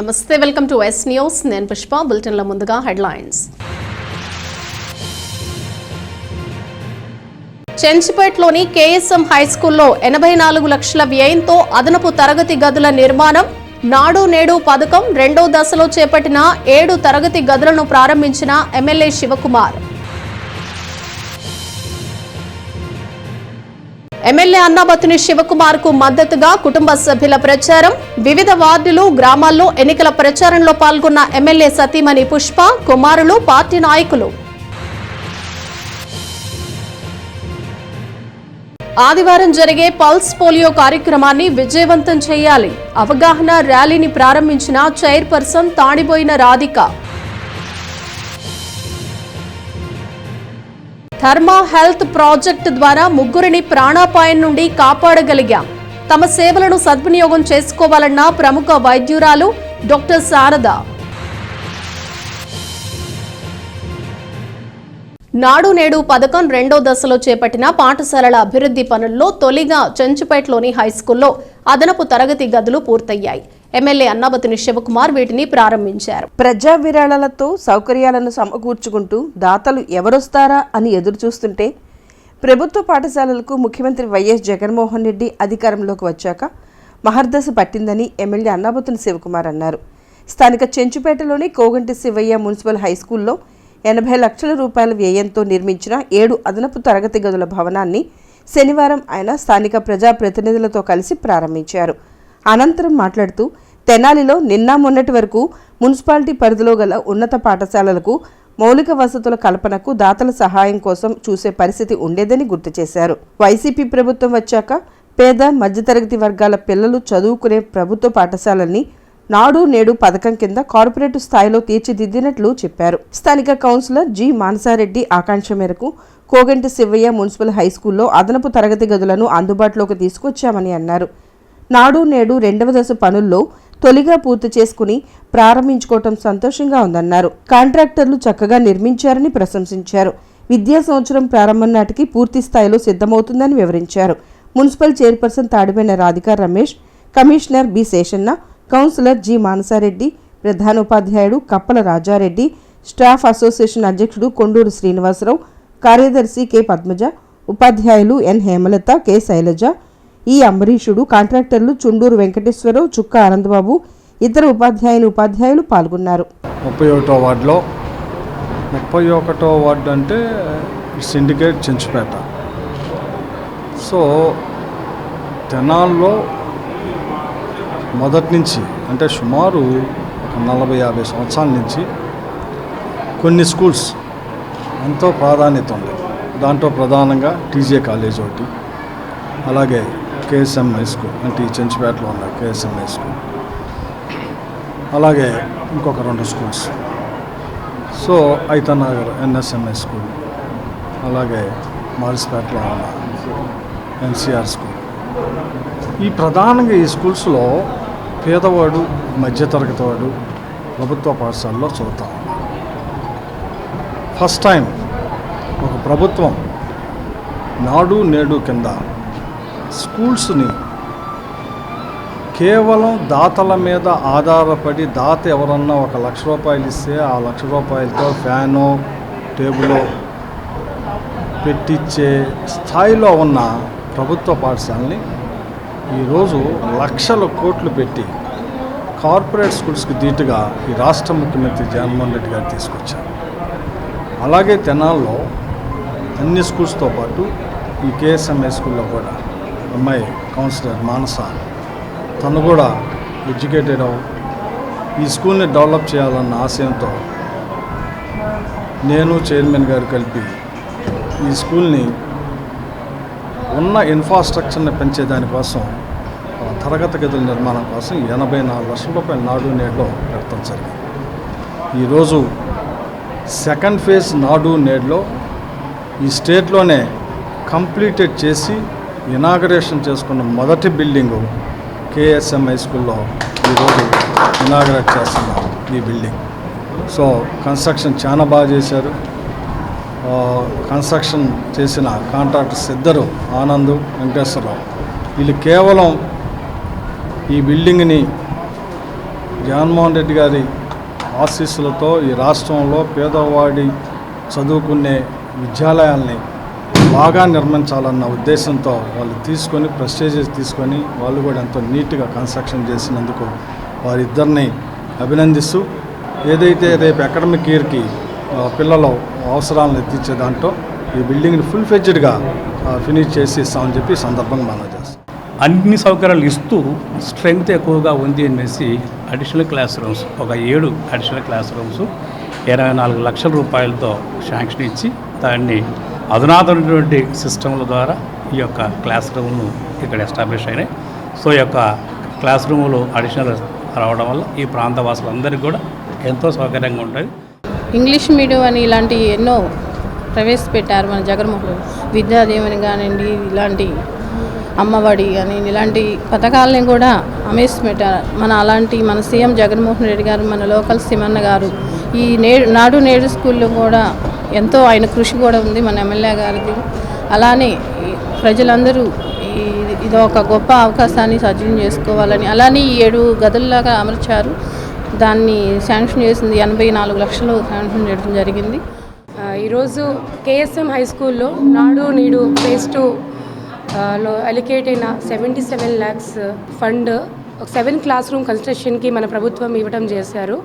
నమస్తే, welcome to yes news. నేను పుష్ప. బులెటిన్ల ముందుగా హెడ్లైన్స్. చెంచుపేటలోని కేఎస్ఎం హైస్కూల్లో 84 లక్షల వ్యయంతో అదనపు తరగతి గదుల నిర్మాణం. నాడు నేడు పథకం రెండో దశలో చేపట్టిన 7 తరగతి గదులను ప్రారంభించిన ఎమ్మెల్యే శివకుమార్. ఎమ్మెల్యే అన్నాబత్తుని శివకుమార్ కు మద్దతుగా కుటుంబ సభ్యుల ప్రచారం. వివిధ వార్డులు, గ్రామాల్లో ఎన్నికల ప్రచారంలో పాల్గొన్న ఎమ్మెల్యే సతీమణి పుష్ప, కుమారులు, పార్టీ నాయకులు. ఆదివారం జరిగే పల్స్ పోలియో కార్యక్రమాన్ని విజయవంతం చేయాలి. అవగాహన ర్యాలీని ప్రారంభించిన చైర్పర్సన్ తాడిబోయిన రాధిక. ధర్మ హెల్త్ ప్రాజెక్ట్ ద్వారా 3 ప్రాణాపాయం నుండి కాపాడగలిగాం. తమ సేవలను సద్వినియోగం చేసుకోవాలన్న ప్రముఖ వైద్యురాలు డాక్టర్ శారద. నాడు నేడు పథకం రెండో దశలో చేపట్టిన పాఠశాలల అభివృద్ధి పనుల్లో తొలిగా చెంచుపేటలోని హైస్కూల్లో అదనపు తరగతి గదులు పూర్తయ్యాయి. ఎమ్మెల్యే అన్నాబత్తుని శివకుమార్ వీటిని ప్రారంభించారు. ప్రజా విరాళాలతో సౌకర్యాలను సమకూర్చుకుంటూ దాతలు ఎవరొస్తారా అని ఎదురుచూస్తుంటే ప్రభుత్వ పాఠశాలలకు ముఖ్యమంత్రి వైఎస్ జగన్మోహన్ రెడ్డి అధికారంలోకి వచ్చాక మహర్దశ పట్టిందని ఎమ్మెల్యే అన్నాబత్తుని శివకుమార్ అన్నారు. స్థానిక చెంచుపేటలోని కోగంటి శివయ్య మున్సిపల్ హైస్కూల్లో 80 లక్షల రూపాయల వ్యయంతో నిర్మించిన 7 అదనపు తరగతి గదుల భవనాన్ని శనివారం ఆయన స్థానిక ప్రజాప్రతినిధులతో కలిసి ప్రారంభించారు. అనంతరం మాట్లాడుతూ తెనాలిలో నిన్న మొన్నటి వరకు మున్సిపాలిటీ పరిధిలో గల ఉన్నత పాఠశాలలకు మౌలిక వసతుల కల్పనకు దాతల సహాయం కోసం చూసే పరిస్థితి ఉండేదని గుర్తు చేశారు. వైసీపీ ప్రభుత్వం వచ్చాక పేద మధ్యతరగతి వర్గాల పిల్లలు చదువుకునే ప్రభుత్వ పాఠశాలల్ని నాడు నేడు పథకం కింద కార్పొరేట్ స్థాయిలో తీర్చిదిద్దినట్లు చెప్పారు. స్థానిక కౌన్సిలర్ జి మానసారెడ్డి ఆకాంక్ష మేరకు కోగంటి శివయ్య మున్సిపల్ హైస్కూల్లో అదనపు తరగతి గదులను అందుబాటులోకి తీసుకొచ్చామని అన్నారు. నాడు నేడు రెండవ దశ పనుల్లో తొలిగా పూర్తి చేసుకుని ప్రారంభించుకోవటం సంతోషంగా ఉందన్నారు. కాంట్రాక్టర్లు చక్కగా నిర్మించారని ప్రశంసించారు. విద్యా సంవత్సరం ప్రారంభం నాటికి పూర్తి స్థాయిలో సిద్ధమవుతుందని వివరించారు. Municipal chairperson Tadiboina Radhika Ramesh, commissioner B Seshanna, councillor G Manasareddy, ప్రధానోపాధ్యాయుడు కప్పల రాజారెడ్డి, స్టాఫ్ అసోసియేషన్ అధ్యక్షుడు కొండూరు శ్రీనివాసరావు, కార్యదర్శి కె పద్మజ, ఉపాధ్యాయులు ఎన్ హేమలత, కె శైలజ, ఈ అంబరీషుడు, కాంట్రాక్టర్లు చుండూరు వెంకటేశ్వరరావు, చుక్క ఆనందబాబు, ఇతర ఉపాధ్యాయులు పాల్గొన్నారు. 31వ వార్డులో 31వ వార్డు అంటే సిండికేట్ చెంచుపేట. సో తెనాల్లో మొదటి నుంచి అంటే సుమారు 40-50 సంవత్సరాల నుంచి కొన్ని స్కూల్స్ ఎంతో ప్రాధాన్యత ఉంది. దాంట్లో ప్రధానంగా టీజే కాలేజ్ ఒకటి, అలాగే కేఎస్ఎం హై స్కూల్ అంటే ఈ చెంచుపేటలో ఉన్న కేఎస్ఎం హై స్కూల్, అలాగే ఇంకొక 2 స్కూల్స్. సో ఐతనగర్ ఎన్ఎస్ఎంఐ స్కూల్, అలాగే మారిస్పేటలో ఉన్న ఎన్సిఆర్ స్కూల్. ఈ ప్రధానంగా ఈ స్కూల్స్లో పేదవాడు, మధ్యతరగతి వాడు ప్రభుత్వ పాఠశాలలో చదువుతా ఉన్నారు. ఫస్ట్ టైం ఒక ప్రభుత్వం నాడు నేడు కింద స్కూల్స్ని కేవలం దాతల మీద ఆధారపడి, దాత ఎవరన్నా 1 లక్ష రూపాయలు ఇస్తే ఆ 1 లక్ష రూపాయలతో ఫ్యానో టేబులో పెట్టించే స్థాయిలో ఉన్న ప్రభుత్వ పాఠశాలని ఈరోజు లక్షల కోట్లు పెట్టి కార్పొరేట్ స్కూల్స్కి ధీటుగా ఈ రాష్ట్ర ముఖ్యమంత్రి జగన్మోహన్ రెడ్డి గారు తీసుకొచ్చారు. అలాగే తెనాల్లో అన్ని స్కూల్స్తో పాటు ఈ కేఎస్ఎంఐ స్కూల్లో కూడా అమ్మాయి కౌన్సిలర్ మానస, తను కూడా ఎడ్యుకేటెడ్ ఈ స్కూల్ని డెవలప్ చేయాలన్న ఆశయంతో నేను చైర్మన్ గారు కలిపి ఈ స్కూల్ని ఉన్న ఇన్ఫ్రాస్ట్రక్చర్ని పెంచేదానికోసం తరగతి గదుల నిర్మాణం కోసం 84 లక్షల రూపాయలు నాడు నేడులో పెడతాం జరిగింది. ఈరోజు సెకండ్ ఫేజ్ నాడు నేడులో ఈ స్టేట్లోనే కంప్లీటెడ్ చేసి ఇనాగరేషన్ చేసుకున్న మొదటి బిల్డింగు కేఎస్ఎం హై స్కూల్లో ఈరోజు ఇనాగరేట్ చేస్తున్నాం ఈ బిల్డింగ్. సో కన్స్ట్రక్షన్ చాలా బాగా చేశారు. కన్స్ట్రక్షన్ చేసిన కాంట్రాక్టర్స్ ఇద్దరు ఆనంద్, వెంకటేశ్వరరావు, వీళ్ళు కేవలం ఈ బిల్డింగ్ని జగన్మోహన్ రెడ్డి గారి ఆశీస్సులతో ఈ రాష్ట్రంలో పేదవాడి చదువుకునే విద్యాలయాల్ని బాగా నిర్మించాలన్న ఉద్దేశంతో వాళ్ళు తీసుకొని ప్రెస్టేజెస్ తీసుకొని వాళ్ళు కూడా ఎంతో నీట్గా కన్స్ట్రక్షన్ చేసినందుకు వారిద్దరిని అభినందిస్తూ ఏదైతే రేపు అకాడమిక్ ఇయర్కి పిల్లల అవసరాలను తీర్చే దాంట్లో ఈ బిల్డింగ్ని ఫుల్ ఫ్లెడ్జ్డ్గా ఫినిష్ చేసి ఇస్తామని చెప్పి ఈ సందర్భంగా మనం చేస్తాం. అన్ని సౌకర్యాలు ఇస్తూ స్ట్రెంగ్త్ ఎక్కువగా ఉంది అనేసి అడిషనల్ క్లాస్ రూమ్స్ ఒక 7 అడిషనల్ క్లాస్ రూమ్స్ 24 లక్షల రూపాయలతో శాంక్షన్ ఇచ్చి దాన్ని అధునాతనటువంటి సిస్టమ్ల ద్వారా ఈ యొక్క క్లాస్ రూమ్ను ఇక్కడ ఎస్టాబ్లిష్ అయినాయి. సో ఈ యొక్క క్లాస్ రూములు అడిషనల్ రావడం వల్ల ఈ ప్రాంత వాసులందరికీ కూడా ఎంతో సౌకర్యంగా ఉంటుంది. ఇంగ్లీష్ మీడియం అని ఇలాంటి ఎన్నో ప్రవేశపెట్టారు మన జగన్మోహన్. విద్యాదేవని కానివ్వండి, ఇలాంటి అమ్మఒడి అని ఇలాంటి పథకాలని కూడా అమేసిపెట్టారు. మన సీఎం జగన్మోహన్ రెడ్డి గారు, మన లోకల్ సిమన్న గారు ఈ నాడు నేడు స్కూల్లో కూడా ఎంతో ఆయన కృషి కూడా ఉంది మన ఎమ్మెల్యే గారిది. అలానే ప్రజలందరూ ఇది ఒక గొప్ప అవకాశాన్ని సజ్జం చేసుకోవాలని అలానే ఈ 7 గదుల్లాగా అమర్చారు. దాన్ని శాంక్షన్ చేసింది 84 లక్షలు శాంక్షన్ చేయడం జరిగింది. ఈరోజు కేఎస్ఎం హై స్కూల్లో నాడు నేడు ఫేజ్ 2 లో అలికేట్ అయిన 77 lakhs ఫండ్ 7 క్లాస్ రూమ్ కన్స్ట్రక్షన్కి మన ప్రభుత్వం ఇవ్వడం చేశారు.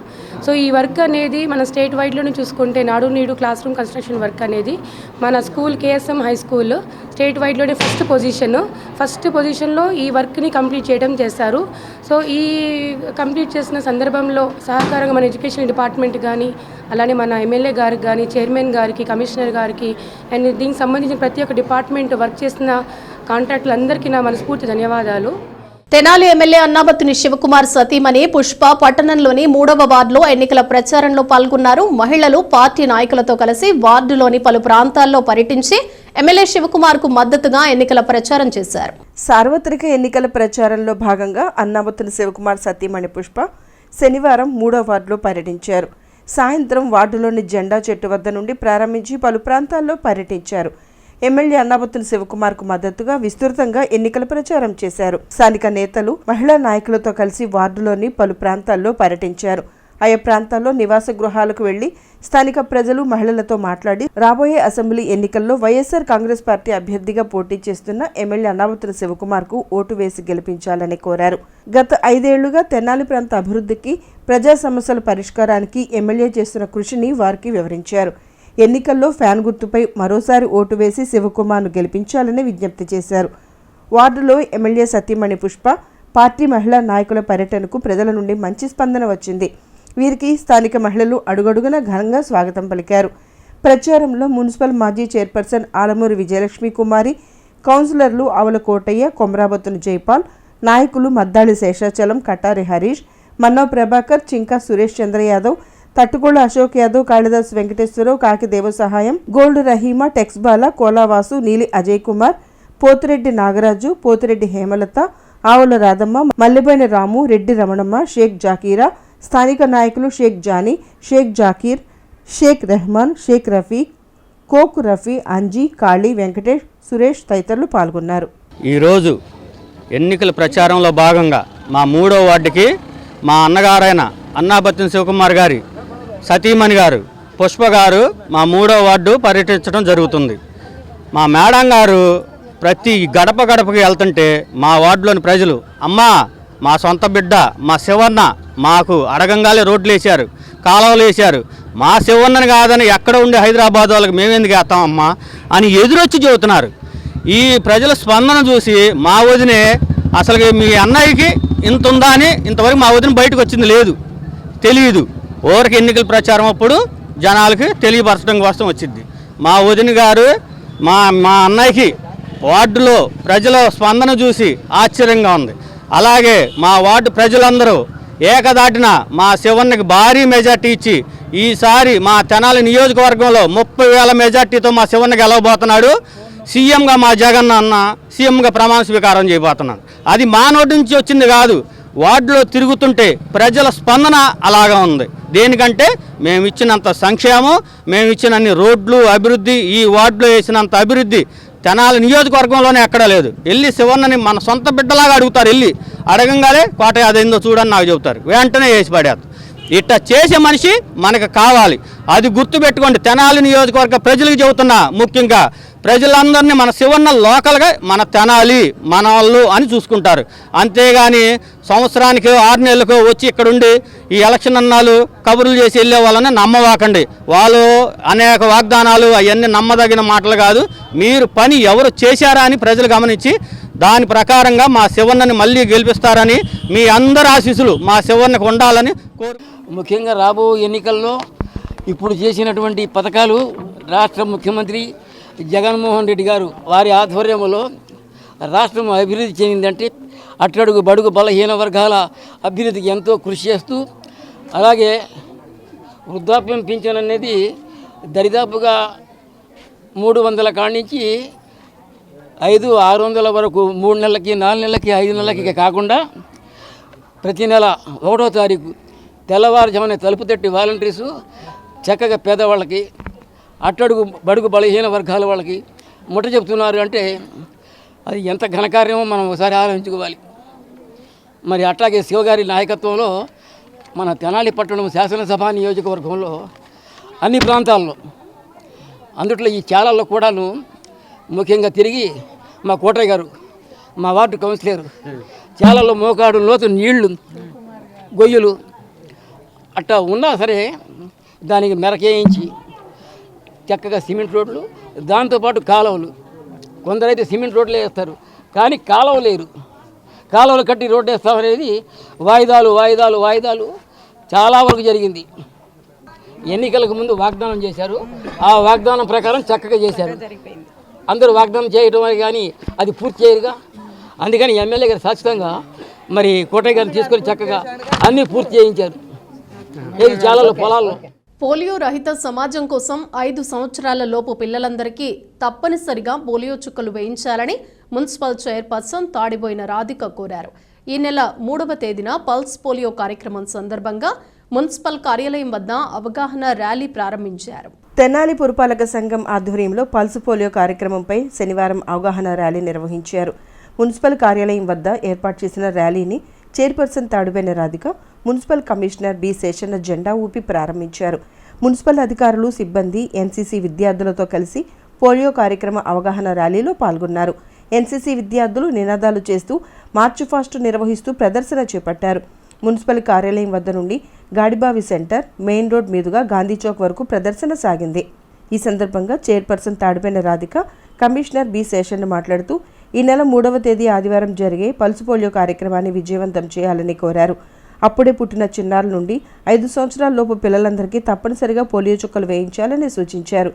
సో ఈ వర్క్ అనేది మన స్టేట్ వైడ్లోనే చూసుకుంటే నాడు నేడు క్లాస్ రూమ్ కన్స్ట్రక్షన్ వర్క్ అనేది మన school KSM high school state వైడ్లోనే ఫస్ట్ పొజిషన్లో ఈ వర్క్ని కంప్లీట్ చేయడం చేశారు. సో ఈ కంప్లీట్ చేసిన సందర్భంలో సహకారంగా మన ఎడ్యుకేషన్ డిపార్ట్మెంట్ కానీ అలానే మన ఎమ్మెల్యే గారికి కానీ చైర్మన్ గారికి కమిషనర్ గారికి అండ్ దీనికి సంబంధించిన ప్రతి ఒక్క డిపార్ట్మెంట్ వర్క్ చేసిన కాంట్రాక్టులందరికీ నా మనస్ఫూర్తి ధన్యవాదాలు. తెనాలి ఎమ్మెల్యే అన్నాబత్తుని శివకుమార్ సతీమణి పుష్ప పట్టణంలోని 3వ వార్డులో ఎన్నికల ప్రచారంలో పాల్గొన్నారు. మహిళలు పార్టీ నాయకులతో కలిసి వార్డులోని పలు ప్రాంతాల్లో పర్యటించి ఎమ్మెల్యే శివకుమార్ కు మద్దతుగా ఎన్నికల ప్రచారం చేశారు. సార్వత్రిక ఎన్నికల ప్రచారంలో భాగంగా అన్నాబత్తుని శివకుమార్ సతీమణి పుష్ప శనివారం 3వ వార్డులో పర్యటించారు. సాయంత్రం వార్డులోని జెండా చెట్టు వద్ద నుండి ప్రారంభించి పలు ప్రాంతాల్లో పర్యటించారు. ఎమ్మెల్యే అన్నాబత్తుని శివకుమార్ కు మద్దతుగా విస్తృతంగా ఎన్నికల ప్రచారం చేశారు. స్థానిక నేతలు మహిళా నాయకులతో కలిసి వార్డులోని పలు ప్రాంతాల్లో పర్యటించారు. ఆయా ప్రాంతాల్లో నివాస గృహాలకు వెళ్లి స్థానిక ప్రజలు మహిళలతో మాట్లాడి రాబోయే అసెంబ్లీ ఎన్నికల్లో వైఎస్ఆర్ కాంగ్రెస్ పార్టీ అభ్యర్థిగా పోటీ చేస్తున్న ఎమ్మెల్యే అన్నాబత్తుని శివకుమార్ కు ఓటు వేసి గెలిపించాలని కోరారు. గత 5 ఏళ్లుగా తెనాలి ప్రాంత అభివృద్ధికి, ప్రజా సమస్యల పరిష్కారానికి ఎమ్మెల్యే చేస్తున్న కృషిని వారికి వివరించారు. ఎన్నికల్లో ఫ్యాన్ గుర్తుపై మరోసారి ఓటు వేసి శివకుమార్ను గెలిపించాలని విజ్ఞప్తి చేశారు. వార్డులో ఎమ్మెల్యే సతీమణి పుష్ప పార్టీ మహిళా నాయకుల పర్యటనకు ప్రజల నుండి మంచి స్పందన వచ్చింది. వీరికి స్థానిక మహిళలు అడుగడుగున ఘనంగా స్వాగతం పలికారు. ప్రచారంలో మున్సిపల్ మాజీ చైర్పర్సన్ ఆలమూరి విజయలక్ష్మి కుమారి, కౌన్సిలర్లు ఆవుల కోటయ్య, కొమరాబత్తుని జైపాల్, నాయకులు మద్దాళి శేషాచలం, కటారి హరీష్, మన్నవ ప్రభాకర్, చింకా సురేష్ చంద్ర యాదవ్, తట్టుకోళ్ళ అశోక్ యాదవ్, కాళిదాస్ వెంకటేశ్వరరావు, కాకి దేవసహాయం, గోల్డ్ రహీమా, టెక్స్బాల, కోలావాసు, నీలి అజయ్ కుమార్, పోతిరెడ్డి నాగరాజు, పోతిరెడ్డి హేమలత, ఆవుల రాధమ్మ, మల్లెబైన రాము, రెడ్డి రమణమ్మ, షేక్ జాకీరా, స్థానిక నాయకులు షేక్ జానీ, షేక్ జాకీర్, షేక్ రెహమాన్, షేక్ రఫీక్, కోకు రఫీ, అంజీ, కాళీ, వెంకటేష్, సురేష్ తదితరులు పాల్గొన్నారు. ఈరోజు ఎన్నికల ప్రచారంలో భాగంగా మా 3వ వార్డుకి మా అన్నగారైన అన్నాబత్తుని శివకుమార్ గారి సతీమణి గారు పుష్ప గారు మా 3వ వార్డు పర్యటించడం జరుగుతుంది. మా మేడం గారు ప్రతి గడప గడపకి వెళ్తుంటే మా వార్డులోని ప్రజలు అమ్మా మా సొంత బిడ్డ మా శివన్న మాకు అడగంగానే రోడ్లు వేశారు, కాలువలు వేశారు, మా శివన్నని కాదని ఎక్కడ ఉండే హైదరాబాద్ వాళ్ళకి మేమెందుకు వేస్తామమ్మా అని ఎదురొచ్చి చెబుతున్నారు. ఈ ప్రజల స్పందన చూసి మా వదినే అసలు మీ అన్నయ్యకి ఇంత ఉందా అని ఇంతవరకు మా వదిన బయటకు వచ్చింది లేదు, తెలియదు. ఓరికి ఎన్నికల ప్రచారం అప్పుడు జనాలకి తెలియపరచడం కోసం వచ్చింది. మా వదిన గారు మా అన్నయ్యకి వార్డులో ప్రజల స్పందన చూసి ఆశ్చర్యంగా ఉంది. అలాగే మా వార్డు ప్రజలందరూ ఏకదాటిన మా శివన్నకి భారీ మెజార్టీ ఇచ్చి ఈసారి మా తెనాలి నియోజకవర్గంలో 30,000 మెజార్టీతో మా శివన్నకి గెలవబోతున్నాడు. సీఎంగా మా జగన్ అన్న సీఎంగా ప్రమాణ స్వీకారం చేయబోతున్నాడు. అది మా నోటి నుంచి వచ్చింది కాదు, వార్డులో తిరుగుతుంటే ప్రజల స్పందన అలాగా ఉంది. దేనికంటే మేము ఇచ్చినంత సంక్షేమం, మేము ఇచ్చినన్ని రోడ్లు అభివృద్ధి, ఈ వార్డులో వేసినంత అభివృద్ధి తెనాలి నియోజకవర్గంలోనే ఎక్కడా లేదు. వెళ్ళి శివన్నని మన సొంత బిడ్డలాగా అడుగుతారు. వెళ్ళి అడగంగానే కోట అదేందో చూడని నాకు చెబుతారు, వెంటనే వేసి పడేస్తారు. ఇట్లా చేసే మనిషి మనకు కావాలి. అది గుర్తుపెట్టుకోండి. తెనాలి నియోజకవర్గ ప్రజలకు చెబుతున్నా, ముఖ్యంగా ప్రజలందరినీ మన శివన్న లోకల్గా మన తెనాలి మన వాళ్ళు అని చూసుకుంటారు. అంతేగాని సంవత్సరానికి 6 నెలలకు వచ్చి ఇక్కడుండి ఈ ఎలక్షన్ అన్నాలు కబుర్లు చేసి వెళ్ళే వాళ్ళని నమ్మవాకండి. వాళ్ళు అనేక వాగ్దానాలు అవన్నీ నమ్మదగిన మాటలు కాదు. మీరు పని ఎవరు చేశారా అని ప్రజలు గమనించి దాని ప్రకారంగా మా శివన్నని మళ్ళీ గెలిపిస్తారని మీ అందరి ఆశీస్సులు మా శివన్నకు ఉండాలని కోరు. ముఖ్యంగా రాబో ఎన్నికల్లో ఇప్పుడు చేసినటువంటి పథకాలు రాష్ట్ర ముఖ్యమంత్రి జగన్మోహన్ రెడ్డి గారు వారి ఆధ్వర్యంలో రాష్ట్రం అభివృద్ధి చెందిందంటే అట్టడుగు బడుగు బలహీన వర్గాల అభివృద్ధికి ఎంతో కృషి చేస్తూ, అలాగే వృద్ధాప్యం పింఛన్ అనేది దరిదాపుగా 300 కాడి నుంచి 500-600 వరకు 3 నెలలకి 4 నెలలకి 5 నెలలకి కాకుండా ప్రతి నెల 1వ తారీఖు తెల్లవారుజామున తలుపు తట్టి వాలంటీర్సు చక్కగా పేదవాళ్ళకి అట్టడుగు బడుగు బలహీన వర్గాల వాళ్ళకి ముట్ట చెప్తున్నారు అంటే అది ఎంత ఘనకార్యమో మనం ఒకసారి ఆలోచించుకోవాలి. మరి అట్లాగే శివగారి నాయకత్వంలో మన తెనాలి పట్టణం శాసనసభ నియోజకవర్గంలో అన్ని ప్రాంతాల్లో అందుట్లో ఈ చాలల్లో కూడాను ముఖ్యంగా తిరిగి మా కోటయ్య గారు మా వార్డు కౌన్సిలర్ చాలలో మోకాడు లోతు నీళ్లు గొయ్యలు అట్టా ఉన్నా సరే దానికి మెరకేయించి చక్కగా సిమెంట్ రోడ్లు, దాంతోపాటు కాలువలు. కొందరైతే సిమెంట్ రోడ్లే వేస్తారు కానీ కాలువ లేరు. కాలువలు కట్టి రోడ్డు వేస్తామనేది వాయిదాలు చాలా వరకు జరిగింది. ఎన్నికలకు ముందు వాగ్దానం చేశారు, ఆ వాగ్దానం ప్రకారం చక్కగా చేశారు. అందరూ వాగ్దానం చేయటం కానీ అది పూర్తి చేయరుగా. అందుకని ఎమ్మెల్యే గారు ఖచ్చితంగా మరి కోటయ్య గారిని తీసుకొని చక్కగా అన్నీ పూర్తి చేయించారు. ఏది చాలా పొలాల్లో పోలియో రహిత సమాజం కోసం 5 సంవత్సరాల లోపు పిల్లలందరికీ తప్పనిసరిగా పోలియో చుక్కలు వేయించాలని మున్సిపల్ చైర్పర్సన్ తాడిబోయిన రాధిక కోరారు. ఈ నెల 3వ తేదీన పల్స్ పోలియో కార్యక్రమం సందర్భంగా మున్సిపల్ కార్యాలయం వద్ద అవగాహన ర్యాలీ ప్రారంభించారు. తెనాలి పురపాలక సంఘం ఆధ్వర్యంలో పల్స్ పోలియో కార్యక్రమంపై శనివారం అవగాహన ర్యాలీ నిర్వహించారు. మున్సిపల్ కార్యాలయం వద్ద ఏర్పాటు చేసిన ర్యాలీని chairperson Tadiboina Radhika, municipal commissioner B Seshanna జెండా ఊపి ప్రారంభించారు. మున్సిపల్ అధికారులు, సిబ్బంది, ఎన్సీసీ విద్యార్థులతో కలిసి పోలియో కార్యక్రమ అవగాహన ర్యాలీలో పాల్గొన్నారు. ఎన్సీసీ విద్యార్థులు నినాదాలు చేస్తూ మార్చ్ ఫాస్ట్ నిర్వహిస్తూ ప్రదర్శన చేపట్టారు. మున్సిపల్ కార్యాలయం వద్ద నుండి గాడిబావి సెంటర్, మెయిన్ రోడ్ మీదుగా గాంధీ చౌక్ వరకు ప్రదర్శన సాగింది. ఈ సందర్భంగా chairperson Tadiboina Radhika, commissioner B Seshanna మాట్లాడుతూ ఈ నెల 3వ తేదీ ఆదివారం జరిగే పల్స్ పోలియో కార్యక్రమాన్ని విజయవంతం చేయాలని కోరారు. అప్పుడే పుట్టిన చిన్నారుల నుండి 5 సంవత్సరాల లోపు పిల్లలందరికీ తప్పనిసరిగా పోలియో చుక్కలు వేయించాలని సూచించారు.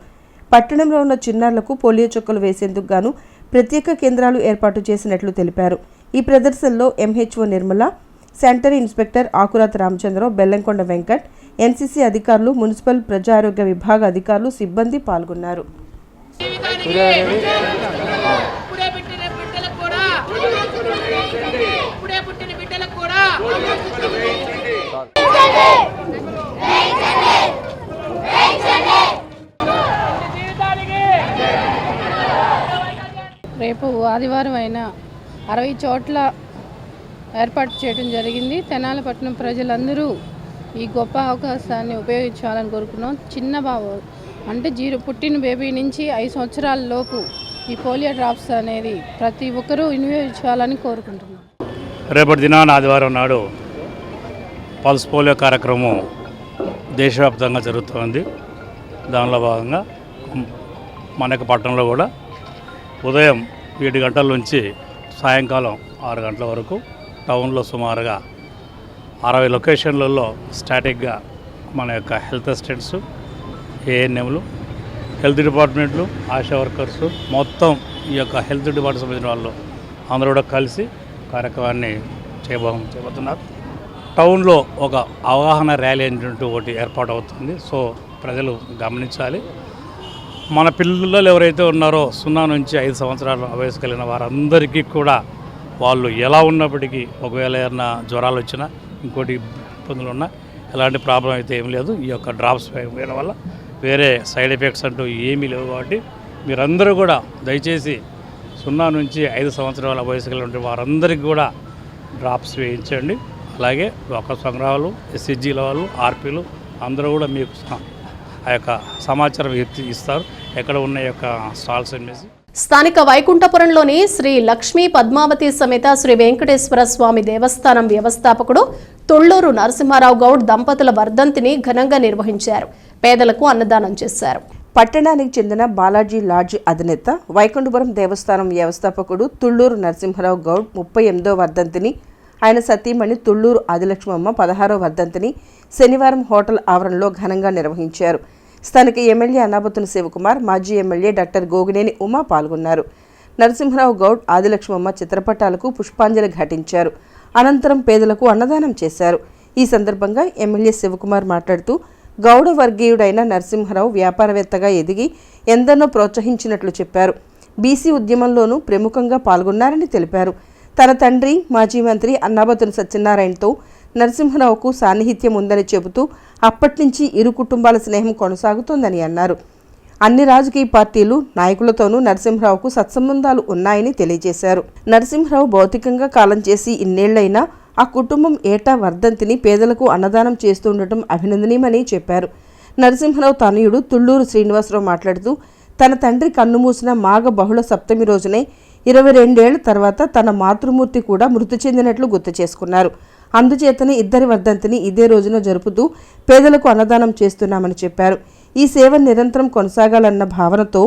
పట్టణంలో ఉన్న చిన్నారులకు పోలియో చుక్కలు వేసేందుకు గాను ప్రత్యేక కేంద్రాలు ఏర్పాటు చేసినట్లు తెలిపారు. ఈ ప్రదర్శనలో MHO Nirmala, sanitary inspector Akurata Ramachandrarao, Bellamkonda Venkat, NCC అధికారులు, మున్సిపల్ ప్రజారోగ్య విభాగ అధికారులు, సిబ్బంది పాల్గొన్నారు. రేపు ఆదివారం అయిన 60 చోట్ల ఏర్పాటు చేయడం జరిగింది. తెనాలి పట్టణం ప్రజలందరూ ఈ గొప్ప అవకాశాన్ని ఉపయోగించాలని కోరుకున్నాం. చిన్న బాబు అంటే పుట్టిన బేబీ నుంచి 5 సంవత్సరాల లోపు ఈ పోలియో డ్రాప్స్ అనేది ప్రతి ఒక్కరూ వినియోగించాలని కోరుకుంటున్నాం. రేపటి దినాన ఆదివారం నాడు పల్స్ పోలియో కార్యక్రమం దేశవ్యాప్తంగా జరుగుతుంది. దానిలో భాగంగా మనకి పట్టణంలో కూడా ఉదయం 7 గంటల నుంచి సాయంకాలం 6 గంటల వరకు టౌన్లో సుమారుగా 60 లొకేషన్లలో స్టాటిక్గా మన యొక్క హెల్త్ అసిస్టెంట్స్, ఏఎన్ఎంలు, హెల్త్ డిపార్ట్మెంట్లు, ఆశా వర్కర్స్, మొత్తం ఈ యొక్క హెల్త్ డిపార్ట్మెంట్ సంబంధించిన వాళ్ళు అందరూ కూడా కలిసి కార్యక్రమాన్ని చేయబోతున్నారు. టౌన్లో ఒక అవగాహన ర్యాలీ అనేటువంటి ఒకటి ఏర్పాటు అవుతుంది. సో ప్రజలు గమనించాలి. మన పిల్లలు ఎవరైతే ఉన్నారో 0 నుంచి 5 సంవత్సరాల వయసు కలిగిన వారందరికీ కూడా వాళ్ళు ఎలా ఉన్నప్పటికీ ఒకవేళ ఏదైనా జ్వరాలు వచ్చినా ఇంకోటి ఇబ్బందులు ఉన్నా ఎలాంటి ప్రాబ్లం అయితే ఏం లేదు. ఈ యొక్క డ్రాప్స్ వేయడం వల్ల వేరే సైడ్ ఎఫెక్ట్స్ అంటూ ఏమీ లేవు. కాబట్టి మీరందరూ కూడా దయచేసి 0 నుంచి 5 సంవత్సరాల వయసు కలిగిన వారందరికీ కూడా డ్రాప్స్ వేయించండి. అలాగే ఒక సంగ్రహాలు, ఎస్హెచ్జీల వాళ్ళు, ఆర్పీలు అందరూ కూడా మీకు ఆ యొక్క సమాచారం ఇస్తారు, ఎక్కడ ఉన్న యొక్క స్టాల్స్ అనేసి. స్థానిక వైకుంఠపురంలోని శ్రీ లక్ష్మీ పద్మావతి సమేత శ్రీ వెంకటేశ్వర స్వామి దేవస్థానం వ్యవస్థాపకుడు తుళ్లూరు నరసింహారావు గౌడ్ దంపతుల వర్ధంతిని ఘనంగా నిర్వహించారు. పేదలకు అన్నదానం చేశారు. పట్టణానికి చెందిన బాలాజీ లాడ్జ్ అధినేత వైకుంఠపురం దేవస్థానం వ్యవస్థాపకుడు తుళ్లూరు నరసింహారావు గౌడ్ 38వ వర్ధంతిని, ఆయన సతీమణి తుళ్లూరు ఆదిలక్ష్మమ్మ 16వ వర్ధంతిని శనివారం హోటల్ ఆవరణలో ఘనంగా నిర్వహించారు. స్థానిక ఎమ్మెల్యే అన్నాబత్తున శివకుమార్, మాజీ ఎమ్మెల్యే డాక్టర్ గోగినేని ఉమా పాల్గొన్నారు. నరసింహారావు గౌడ్, ఆదిలక్ష్మమ్మ చిత్రపటాలకు పుష్పాంజలి ఘటించారు. అనంతరం పేదలకు అన్నదానం చేశారు. ఈ సందర్భంగా ఎమ్మెల్యే శివకుమార్ మాట్లాడుతూ గౌడ వర్గీయుడైన నరసింహారావు వ్యాపారవేత్తగా ఎదిగి ఎందరినో ప్రోత్సహించినట్లు చెప్పారు. బీసీ ఉద్యమంలోనూ ప్రముఖంగా పాల్గొన్నారని తెలిపారు. తన తండ్రి మాజీ మంత్రి అన్నాబత్తున సత్యనారాయణతో నరసింహారావుకు సాన్నిహిత్యం ఉందని చెబుతూ అప్పటి నుంచి ఇరు కుటుంబాల స్నేహం కొనసాగుతోందని అన్నారు. అన్ని రాజకీయ పార్టీలు నాయకులతోనూ నరసింహారావుకు సత్సంబంధాలు ఉన్నాయని తెలియజేశారు. నరసింహారావు భౌతికంగా కాలం చేసి ఇన్నేళ్లైనా ఆ కుటుంబం ఏటా వర్ధంతిని పేదలకు అన్నదానం చేస్తుండటం అభినందనీయమని చెప్పారు. నరసింహారావు తనయుడు తుళ్లూరు శ్రీనివాసరావు మాట్లాడుతూ తన తండ్రి కన్నుమూసిన మాఘ బహుళ సప్తమి రోజునే 22 ఏళ్ల తర్వాత తన మాతృమూర్తి కూడా మృతి చెందినట్లు గుర్తు చేసుకున్నారు. అందుచేతనే ఇద్దరి వర్ధంతిని ఇదే రోజున జరుపుతూ పేదలకు అన్నదానం చేస్తున్నామని చెప్పారు. ఈ సేవ నిరంతరం కొనసాగాలన్న భావనతో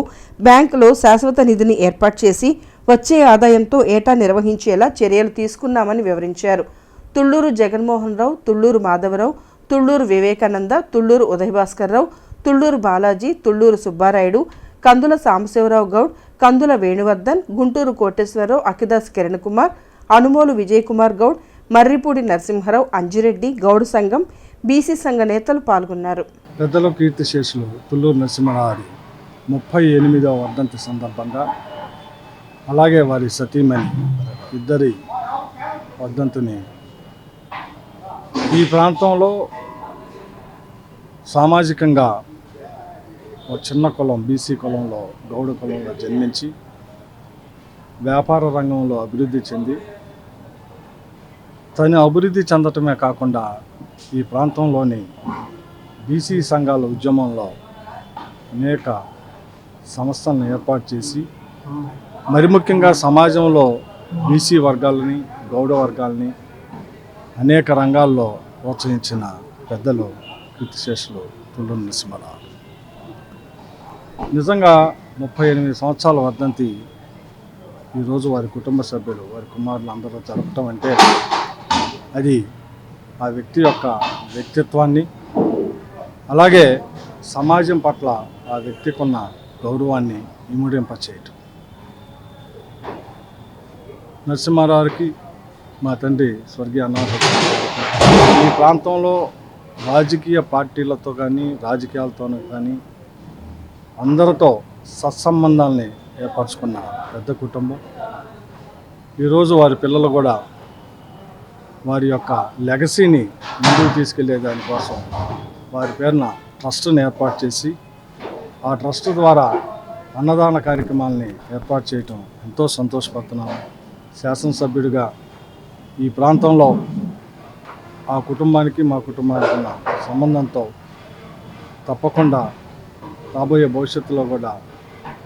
బ్యాంకులో శాశ్వత నిధిని ఏర్పాటు చేసి వచ్చే ఆదాయంతో ఏటా నిర్వహించేలా చర్యలు తీసుకున్నామని వివరించారు. తుళ్లూరు జగన్మోహన్ రావు, తుళ్లూరు మాధవరావు, తుళ్లూరు వివేకానంద, తుళ్లూరు ఉదయభాస్కర్రావు, తుళ్లూరు బాలాజీ, తుళ్లూరు సుబ్బారాయుడు, కందుల సాంబశివరావు గౌడ్, కందుల వేణువర్ధన్, గుంటూరు కోటేశ్వరరావు, అకిదాస్ కిరణ్ కుమార్, అనుమోలు విజయ్ కుమార్ గౌడ్, మర్రిపూడి నరసింహారావు, అంజిరెడ్డి, గౌడ్ సంఘం, బీసీ సంఘ నేతలు పాల్గొన్నారు. పెద్దల కీర్తిశేషులు తుళ్లూరు నరసింహారావు 38వ వర్ధంతి సందర్భంగా, అలాగే వారి సతీమణి ఇద్దరి వర్ధంతిని ఈ ప్రాంతంలో సామాజికంగా ఒక చిన్న కులం, బీసీ కులంలో, గౌడ కులంలో జన్మించి వ్యాపార రంగంలో అభివృద్ధి చెంది తను అభివృద్ధి చెందటమే కాకుండా ఈ ప్రాంతంలోని బీసీ సంఘాల ఉద్యమంలో అనేక సంస్థలను ఏర్పాటు చేసి మరి ముఖ్యంగా సమాజంలో బీసీ వర్గాలని, గౌడ వర్గాలని అనేక రంగాల్లో ప్రోత్సహించిన పెద్దలు కీర్తిశేషులు తుళ్లూరు నరసింహారావు. నిజంగా 38 సంవత్సరాల వర్ధంతి ఈరోజు వారి కుటుంబ సభ్యులు, వారి కుమారులు అందరూ జరపటం అంటే అది ఆ వ్యక్తి యొక్క వ్యక్తిత్వాన్ని, అలాగే సమాజం పట్ల ఆ వ్యక్తికి ఉన్న గౌరవాన్ని ఇముడింపచేయటం. నరసింహారావుకి మా తండ్రి స్వర్గీయ అన్నాబత్తున ఈ ప్రాంతంలో రాజకీయ పార్టీలతో కానీ, రాజకీయాలతోనూ కానీ అందరితో సత్సంబంధాలని ఏర్పరచుకున్న పెద్ద కుటుంబం. ఈరోజు వారి పిల్లలు కూడా వారి యొక్క లెగసీని ముందుకు తీసుకెళ్లే దానికోసం వారి పేరున ట్రస్ట్ని ఏర్పాటు చేసి ఆ ట్రస్ట్ ద్వారా అన్నదాన కార్యక్రమాలని ఏర్పాటు చేయటం ఎంతో సంతోషపడుతున్నాము. శాసనసభ్యుడిగా ఈ ప్రాంతంలో ఆ కుటుంబానికి మా కుటుంబానికి ఉన్న సంబంధంతో తప్పకుండా రాబోయే భవిష్యత్తులో కూడా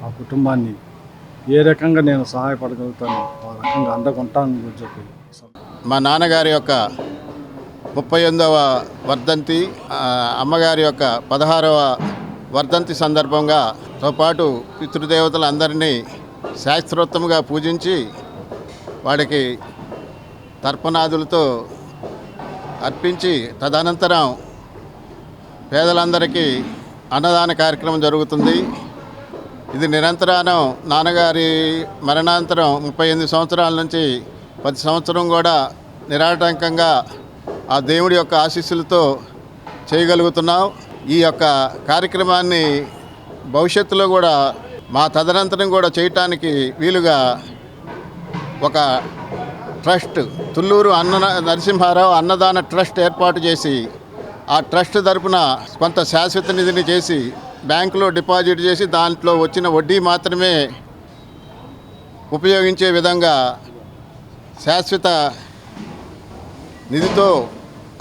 ఆ కుటుంబాన్ని ఏ రకంగా నేను సహాయపడగలుగుతాను, ఆ రకంగా అండగుంటానని చెప్పి. మా నాన్నగారి యొక్క 38వ వర్ధంతి, అమ్మగారి యొక్క 16వ వర్ధంతి సందర్భంగా తో పాటు పితృదేవతలందరినీ శాస్త్రోత్తముగా పూజించి వాడికి తర్పణాదులతో అర్పించి తదనంతరం పేదలందరికీ అన్నదాన కార్యక్రమం జరుగుతుంది. ఇది నిరంతరానం నాన్నగారి మరణాంతరం 38 సంవత్సరాల నుంచి 10 సంవత్సరం కూడా నిరాటంకంగా ఆ దేవుడి యొక్క ఆశీస్సులతో చేయగలుగుతున్నాం. ఈ యొక్క కార్యక్రమాన్ని భవిష్యత్తులో కూడా మా తదనంతరం కూడా చేయటానికి వీలుగా ఒక ట్రస్ట్, తుళ్లూరు నరసింహారావు అన్నదాన ట్రస్ట్ ఏర్పాటు చేసి ఆ ట్రస్ట్ తరపున కొంత శాశ్వత నిధిని చేసి బ్యాంకులో డిపాజిట్ చేసి దాంట్లో వచ్చిన వడ్డీ మాత్రమే ఉపయోగించే విధంగా శాశ్వత నిధితో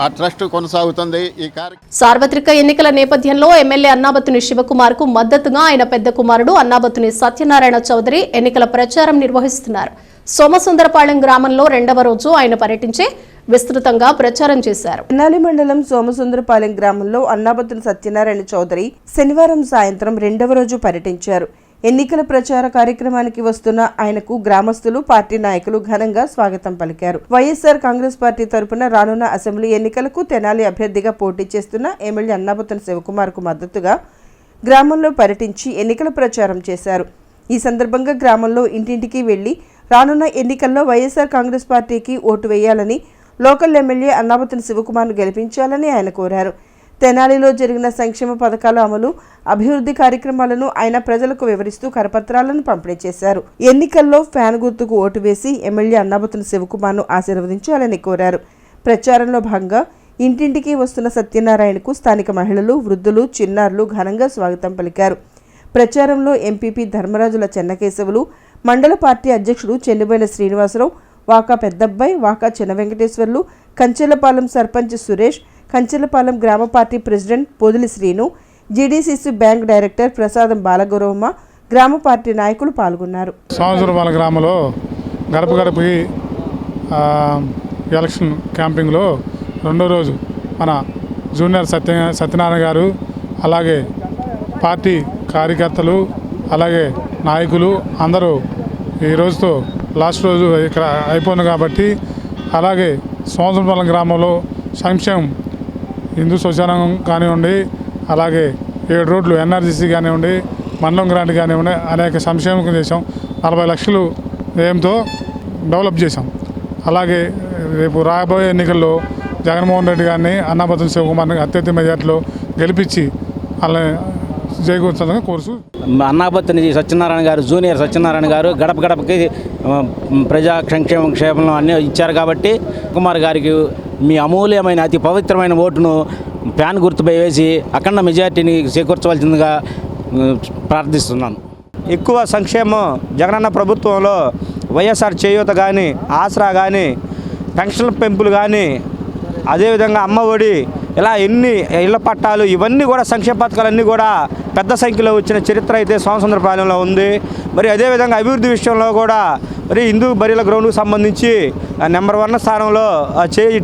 ఆ ట్రస్ట్ కొనసాగుతుంది. ఈ కార్యక్రమం సార్వత్రిక ఎన్నికల నేపథ్యంలో ఎమ్మెల్యే అన్నాబత్తుని శివకుమార్ కు మద్దతుగా ఆయన పెద్ద కుమారుడు అన్నాబత్తుని సత్యనారాయణ చౌదరి ఎన్నికల ప్రచారం నిర్వహిస్తున్నారు. సోమసుందరపాళెం గ్రామంలో 2వ రోజు ఆయన పర్యటించి విస్తృతంగా ప్రచారం చేశారు. తెనాలి మండలం సోమసుందరపాలెం గ్రామంలో అన్నాబత్తుని సత్యనారాయణ చౌదరి శనివారం సాయంత్రం 2వ రోజు పర్యటించారు. ఎన్నికల ప్రచార కార్యక్రమానికి వస్తున్న ఆయనకు గ్రామస్తులు, పార్టీ నాయకులు ఘనంగా స్వాగతం పలికారు. వైఎస్ఆర్ కాంగ్రెస్ పార్టీ తరపున రానున్న అసెంబ్లీ ఎన్నికలకు తెనాలి అభ్యర్థిగా పోటీ చేస్తున్న ఎమ్మెల్యే అన్నాబత్తుని శివకుమార్ కు మద్దతుగా గ్రామంలో పర్యటించి ఎన్నికల ప్రచారం చేశారు. ఈ సందర్భంగా గ్రామంలో ఇంటింటికి వెళ్లి రానున్న ఎన్నికల్లో వైఎస్ఆర్ కాంగ్రెస్ పార్టీకి ఓటు వేయాలని, లోకల్ ఎమ్మెల్యే అన్నాబత్తుని శివకుమార్ను గెలిపించాలని ఆయన కోరారు. తెనాలిలో జరిగిన సంక్షేమ పథకాల అమలు, అభివృద్ధి కార్యక్రమాలను ఆయన ప్రజలకు వివరిస్తూ కరపత్రాలను పంపిణీ చేశారు. ఎన్నికల్లో ఫ్యాన్ గుర్తుకు ఓటు వేసి ఎమ్మెల్యే అన్నాబత్తుని శివకుమార్ను ఆశీర్వదించాలని కోరారు. ప్రచారంలో భాగంగా ఇంటింటికి వస్తున్న సత్యనారాయణకు స్థానిక మహిళలు, వృద్ధులు, చిన్నారులు ఘనంగా స్వాగతం పలికారు. ప్రచారంలో ఎంపీపీ ధర్మరాజుల చెన్నకేశవులు, మండల పార్టీ అధ్యక్షుడు చెన్నుబోయిన శ్రీనివాసరావు, వాకా పెద్దబ్బాయి, వాకా చిన్న వెంకటేశ్వర్లు, కంచెలపాలెం సర్పంచ్ సురేష్, కంచెలపాలెం గ్రామ party president Podili Srinu, GDCC bank director ప్రసాదం బాలగౌరవమ్మ, గ్రామ పార్టీ నాయకులు పాల్గొన్నారు. సోమసుందరపాలెం గ్రామంలో గడప గడపకి ఎలక్షన్ క్యాంపింగ్లో 2వ రోజు మన జూనియర్ సత్యనారాయణ గారు, అలాగే పార్టీ కార్యకర్తలు, అలాగే నాయకులు అందరూ ఈ రోజుతో లాస్ట్ రోజు ఇక్కడ అయిపోయింది కాబట్టి, అలాగే సోమసుందరపాలెం గ్రామంలో సంక్షేమం హిందూ శ్మశానం కానివ్వండి, అలాగే 7 రోడ్లు ఎన్ఆర్జీసీ కానివ్వండి, మండలం గ్రాంట్ కానివ్వండి, అనేక సంక్షేమం చేసాం. 40 లక్షలు వ్యయంతో డెవలప్ చేసాం. అలాగే రేపు రాబోయే ఎన్నికల్లో జగన్మోహన్ రెడ్డి గారిని, అన్నాబత్తుని శివకుమార్ని అత్యధిక మెజార్టీలో గెలిపించి అలా జయకూర్చాలని కోరుచు. అన్నాబత్తుని సత్యనారాయణ గారు, జూనియర్ సత్యనారాయణ గారు గడప గడపకి ప్రజా క్షేమం అన్నీ ఇచ్చారు కాబట్టి కుమార్ గారికి మీ అమూల్యమైన అతి పవిత్రమైన ఓటును ఫ్యాన్ గుర్తుపై వేసి అఖండ మెజార్టీని చేకూర్చవలసిందిగా ప్రార్థిస్తున్నాను. ఎక్కువ సంక్షేమం జగనన్న ప్రభుత్వంలో వైఎస్ఆర్ చేయూత కానీ, ఆసరా కానీ, పెన్షన్ల పెంపులు కానీ, అదేవిధంగా అమ్మ ఒడి, ఇలా ఎన్ని ఇళ్ల పట్టాలు, ఇవన్నీ కూడా సంక్షేమ పథకాలన్నీ కూడా పెద్ద సంఖ్యలో వచ్చిన చరిత్ర అయితే సోమసుందరపాలెంలో ఉంది. మరి అదేవిధంగా అభివృద్ధి విషయంలో కూడా మరి హిందూ బరిల గ్రౌండ్కి సంబంధించి నెంబర్ 1 స్థానంలో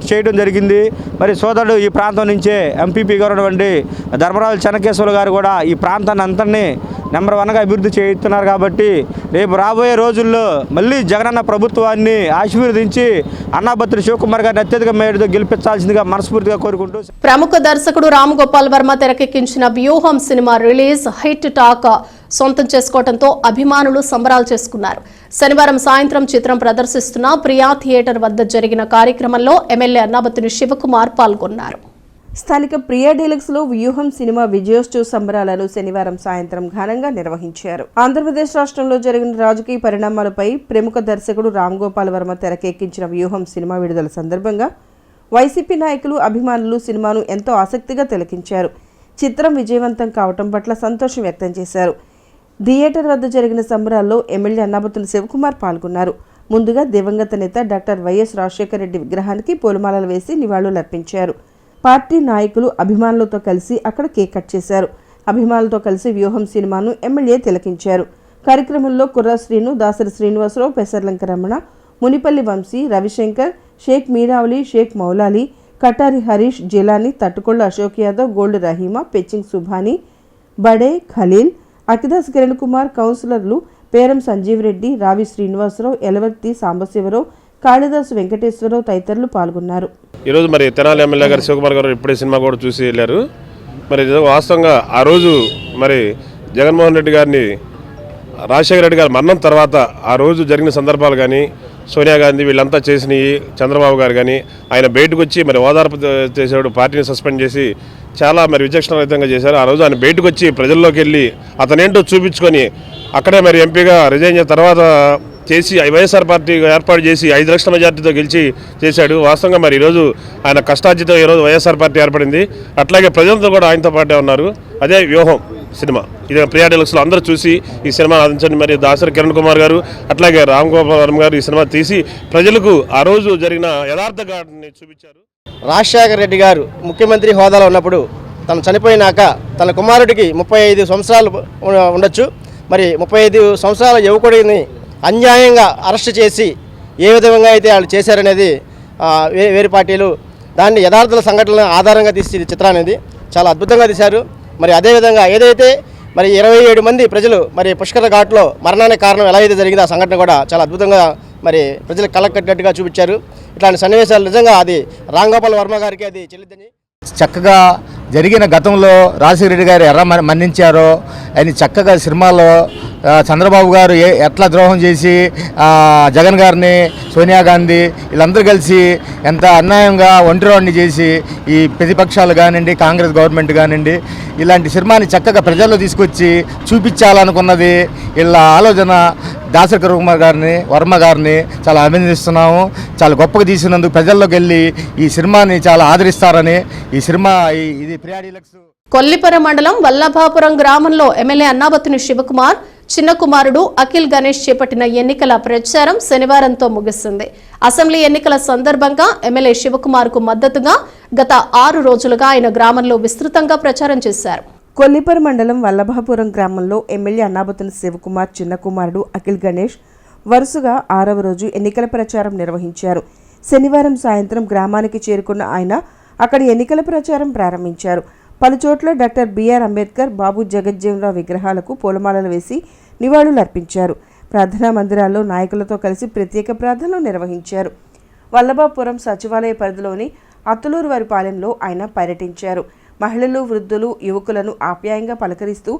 చేయడం జరిగింది. మరి సోదరుడు ఈ ప్రాంతం నుంచే ఎంపీపీ గారు ఉన్నటువంటి ధర్మరాజు చెన్నకేశ్వర గారు కూడా ఈ ప్రాంతాన్ని అంతటినీ నెంబర్ 1గా అభివృద్ధి చేస్తున్నారు. కాబట్టి రేపు రాబోయే రోజుల్లో మళ్ళీ జగనన్న ప్రభుత్వాన్ని ఆశీర్వదించి అన్నాబత్తుని శివకుమార్ గారిని అత్యధిక మేరతో గెలిపించాల్సిందిగా మనస్ఫూర్తిగా కోరుకుంటూ, ప్రముఖ దర్శకుడు రామ్ గోపాల్ వర్మ తెరకెక్కించిన వ్యూహం సినిమా రిలీజ్ హిట్ టాక్ సొంతం చేసుకోవడంతో అభిమానులు సంబరాలు చేసుకున్నారు. శనివారం సాయంత్రం చిత్రం ప్రదర్శిస్తున్న ప్రియా థియేటర్ వద్ద జరిగిన కార్యక్రమంలో ఎమ్మెల్యే అన్నాబత్తుని శివకుమార్ పాల్గొన్నారు. స్థానిక ప్రియా డీలక్స్లో వ్యూహం సినిమా విజయోత్సవ సంబరాలను శనివారం సాయంత్రం ఘనంగా నిర్వహించారు. ఆంధ్రప్రదేశ్ రాష్ట్రంలో జరిగిన రాజకీయ పరిణామాలపై ప్రముఖ దర్శకుడు రామ్ గోపాల్ వర్మ తెరకెక్కించిన వ్యూహం సినిమా విడుదల సందర్భంగా వైసీపీ నాయకులు, అభిమానులు సినిమాను ఎంతో ఆసక్తిగా తిలకించారు. చిత్రం విజయవంతం కావటం పట్ల సంతోషం వ్యక్తం చేశారు. థియేటర్ వద్ద జరిగిన సంబరాల్లో ఎమ్మెల్యే అన్నాబత్తుని శివకుమార్ పాల్గొన్నారు. ముందుగా దివంగత నేత డాక్టర్ వైఎస్ రాజశేఖర రెడ్డి విగ్రహానికి పూలమాలలు వేసి నివాళులర్పించారు. పార్టీ నాయకులు అభిమానులతో కలిసి అక్కడ కేక్ కట్ చేశారు. అభిమానులతో కలిసి వ్యూహం సినిమాను ఎమ్మెల్యే తిలకించారు. కార్యక్రమంలో కుర్రా శ్రీను, దాసరి శ్రీనివాసరావు, పెసర్లంక రమణ, మునిపల్లి వంశీ, రవిశంకర్, షేక్ మీరావలి, షేక్ మౌలాలి, కటారి హరీష్, జిలాని, తట్టుకొళ్ళ అశోక్ యాదవ్, గోల్డ్ రహీమా, పెచ్చింగ్ సుభాని, బడే ఖలీల్, అకిదాస్ కిరణ్ కుమార్, కౌన్సిలర్లు పేరం సంజీవ్ రెడ్డి, రావి శ్రీనివాసరావు, ఎలవర్తి సాంబశివరావు, కాళిదాసు వెంకటేశ్వరరావు తదితరులు పాల్గొన్నారు. ఈరోజు మరి తెనాలి ఎమ్మెల్యే గారు శివకుమార్ గారు ఇప్పుడే సినిమా కూడా చూసి వెళ్ళారు. మరి వాస్తవంగా ఆ రోజు మరి జగన్మోహన్ రెడ్డి గారిని, రాజశేఖర రెడ్డి గారి మరణం తర్వాత ఆ రోజు జరిగిన సందర్భాలు కానీ, సోనియా గాంధీ వీళ్ళంతా చేసినవి, చంద్రబాబు గారు కానీ ఆయన బయటకు వచ్చి మరి ఓదార్పు చేసేవాడు, పార్టీని సస్పెండ్ చేసి చాలా మరి విచక్షణరహితంగా చేశారు. ఆ రోజు ఆయన బయటకు వచ్చి ప్రజల్లోకి వెళ్ళి అతనేంటో చూపించుకొని అక్కడే మరి ఎంపీగా రిజైన్ చేసిన తర్వాత చేసి వైఎస్ఆర్ పార్టీ ఏర్పాటు చేసి 5 లక్షల మెజార్టీతో గెలిచి చేశాడు. వాస్తవంగా మరి ఈరోజు ఆయన కష్టార్జితం ఈరోజు వైఎస్ఆర్ పార్టీ ఏర్పడింది. అట్లాగే ప్రజలతో కూడా ఆయనతో పాటే ఉన్నారు. అదే వ్యూహం సినిమా. ఇది ప్రియా డీలక్స్లో అందరూ చూసి ఈ సినిమా ఆదించండి. మరి దాసరి కిరణ్ కుమార్ గారు అట్లాగే రామ్ గోపాల్ వర్మ గారు ఈ సినిమా తీసి ప్రజలకు ఆ రోజు జరిగిన యథార్థగాన్ని చూపించారు. రాజశేఖర రెడ్డి గారు ముఖ్యమంత్రి హోదాలో ఉన్నప్పుడు తను చనిపోయినాక తన కుమారుడికి 35 సంవత్సరాలు ఉండొచ్చు. మరి 35 సంవత్సరాల యువకుడిని అన్యాయంగా అరెస్ట్ చేసి ఏ విధంగా అయితే వాళ్ళు చేశారనేది వేరే పార్టీలు దాన్ని యథార్థ సంఘటనలను ఆధారంగా తీసి చిత్రాన్ని అనేది చాలా అద్భుతంగా తీశారు. మరి అదేవిధంగా ఏదైతే మరి 27 మంది ప్రజలు మరి పుష్కర ఘాట్లో మరణానికి కారణం ఎలా అయితే జరిగిందో ఆ సంఘటన కూడా చాలా అద్భుతంగా మరి ప్రజలకు కళ్ళకు కట్టినట్టుగా చూపించారు. ఇట్లాంటి సన్నివేశాలు నిజంగా అది రామ్ గోపాల్ వర్మ గారికి అది చెల్లిద్దని చక్కగా జరిగిన గతంలో రాజశేఖర రెడ్డి గారు ఎలా మన్నించారో ఆయన చక్కగా సినిమాలో చంద్రబాబు గారు ఎట్లా ద్రోహం చేసి జగన్ గారిని సోనియా గాంధీ వీళ్ళందరూ కలిసి ఎంత అన్యాయంగా ఒంటిరోడ్ని చేసి ఈ ప్రతిపక్షాలు కానివ్వండి కాంగ్రెస్ గవర్నమెంట్ కానివ్వండి ఇలాంటి సినిమాని చక్కగా ప్రజల్లో తీసుకొచ్చి చూపించాలనుకున్నది వీళ్ళ ఆలోచన. దాసరి కిరణ్ కుమార్ గారిని వర్మ గారిని చాలా అభినందిస్తున్నాము. చాలా గొప్పగా తీసినందుకు ప్రజల్లోకి వెళ్ళి ఈ సినిమాని చాలా ఆదరిస్తారని ఈ సినిమా ఇది ప్రియా డీలక్స్. కొల్లిపర మండలం వల్లభాపురం గ్రామంలో ఎమ్మెల్యే అన్నాబత్తుని శివకుమార్ చిన్న కుమారుడు అఖిల్ గణేష్ చేపట్టిన ఎన్నికల ప్రచారం శనివారంతో ముగిసింది. అసెంబ్లీ ఎన్నికల సందర్భంగా ఎమ్మెల్యే శివకుమార్ కు మద్దతుగా గత 6 రోజులుగా ఆయన గ్రామంలో విస్తృతంగా ప్రచారం చేశారు. కొల్లిపర మండలం వల్లభాపురం గ్రామంలో ఎమ్మెల్యే అన్నాబత్తుని శివకుమార్ చిన్న కుమారుడు అఖిల్ గణేష్ వరుసగా 6వ రోజు ఎన్నికల ప్రచారం నిర్వహించారు. శనివారం సాయంత్రం గ్రామానికి చేరుకున్న ఆయన అక్కడ ఎన్నికల ప్రచారం ప్రారంభించారు. పలుచోట్ల డాక్టర్ బిఆర్ అంబేద్కర్, బాబు జగజ్జీవనరావు విగ్రహాలకు పూలమాలలు వేసి నివాళులు అర్పించారు. ప్రార్థనా మందిరాల్లో నాయకులతో కలిసి ప్రత్యేక ప్రార్థనలు నిర్వహించారు. వల్లభాపురం సచివాలయ పరిధిలోని అత్తులూరు వారి పాలెంలో ఆయన పర్యటించారు. మహిళలు, వృద్ధులు, యువకులను ఆప్యాయంగా పలకరిస్తూ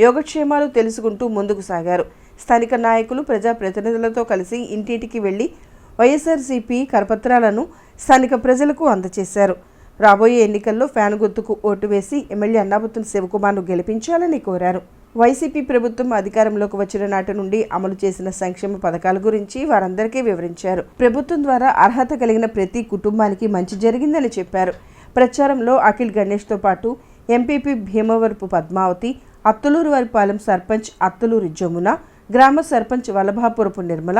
యోగక్షేమాలు తెలుసుకుంటూ ముందుకు సాగారు. స్థానిక నాయకులు, ప్రజాప్రతినిధులతో కలిసి ఇంటింటికి వెళ్లి వైఎస్ఆర్సీపీ కరపత్రాలను స్థానిక ప్రజలకు అందజేశారు. రాబోయే ఎన్నికల్లో ఫ్యాన్ గుర్తుకు ఓటు వేసి ఎమ్మెల్యే అన్నాబత్తుని శివకుమార్ను గెలిపించాలని కోరారు. వైసీపీ ప్రభుత్వం అధికారంలోకి వచ్చిన నాటి నుండి అమలు చేసిన సంక్షేమ పథకాల గురించి వారందరికీ వివరించారు. ప్రభుత్వం ద్వారా అర్హత కలిగిన ప్రతి కుటుంబానికి మంచి జరిగిందని చెప్పారు. ప్రచారంలో అఖిల్ గణేష్తో పాటు ఎంపీపీ భీమవరపు పద్మావతి, అత్తులూరు వారిపాలెం సర్పంచ్ అత్తులూరి జమున, గ్రామ సర్పంచ్ వల్లభాపురపు నిర్మల,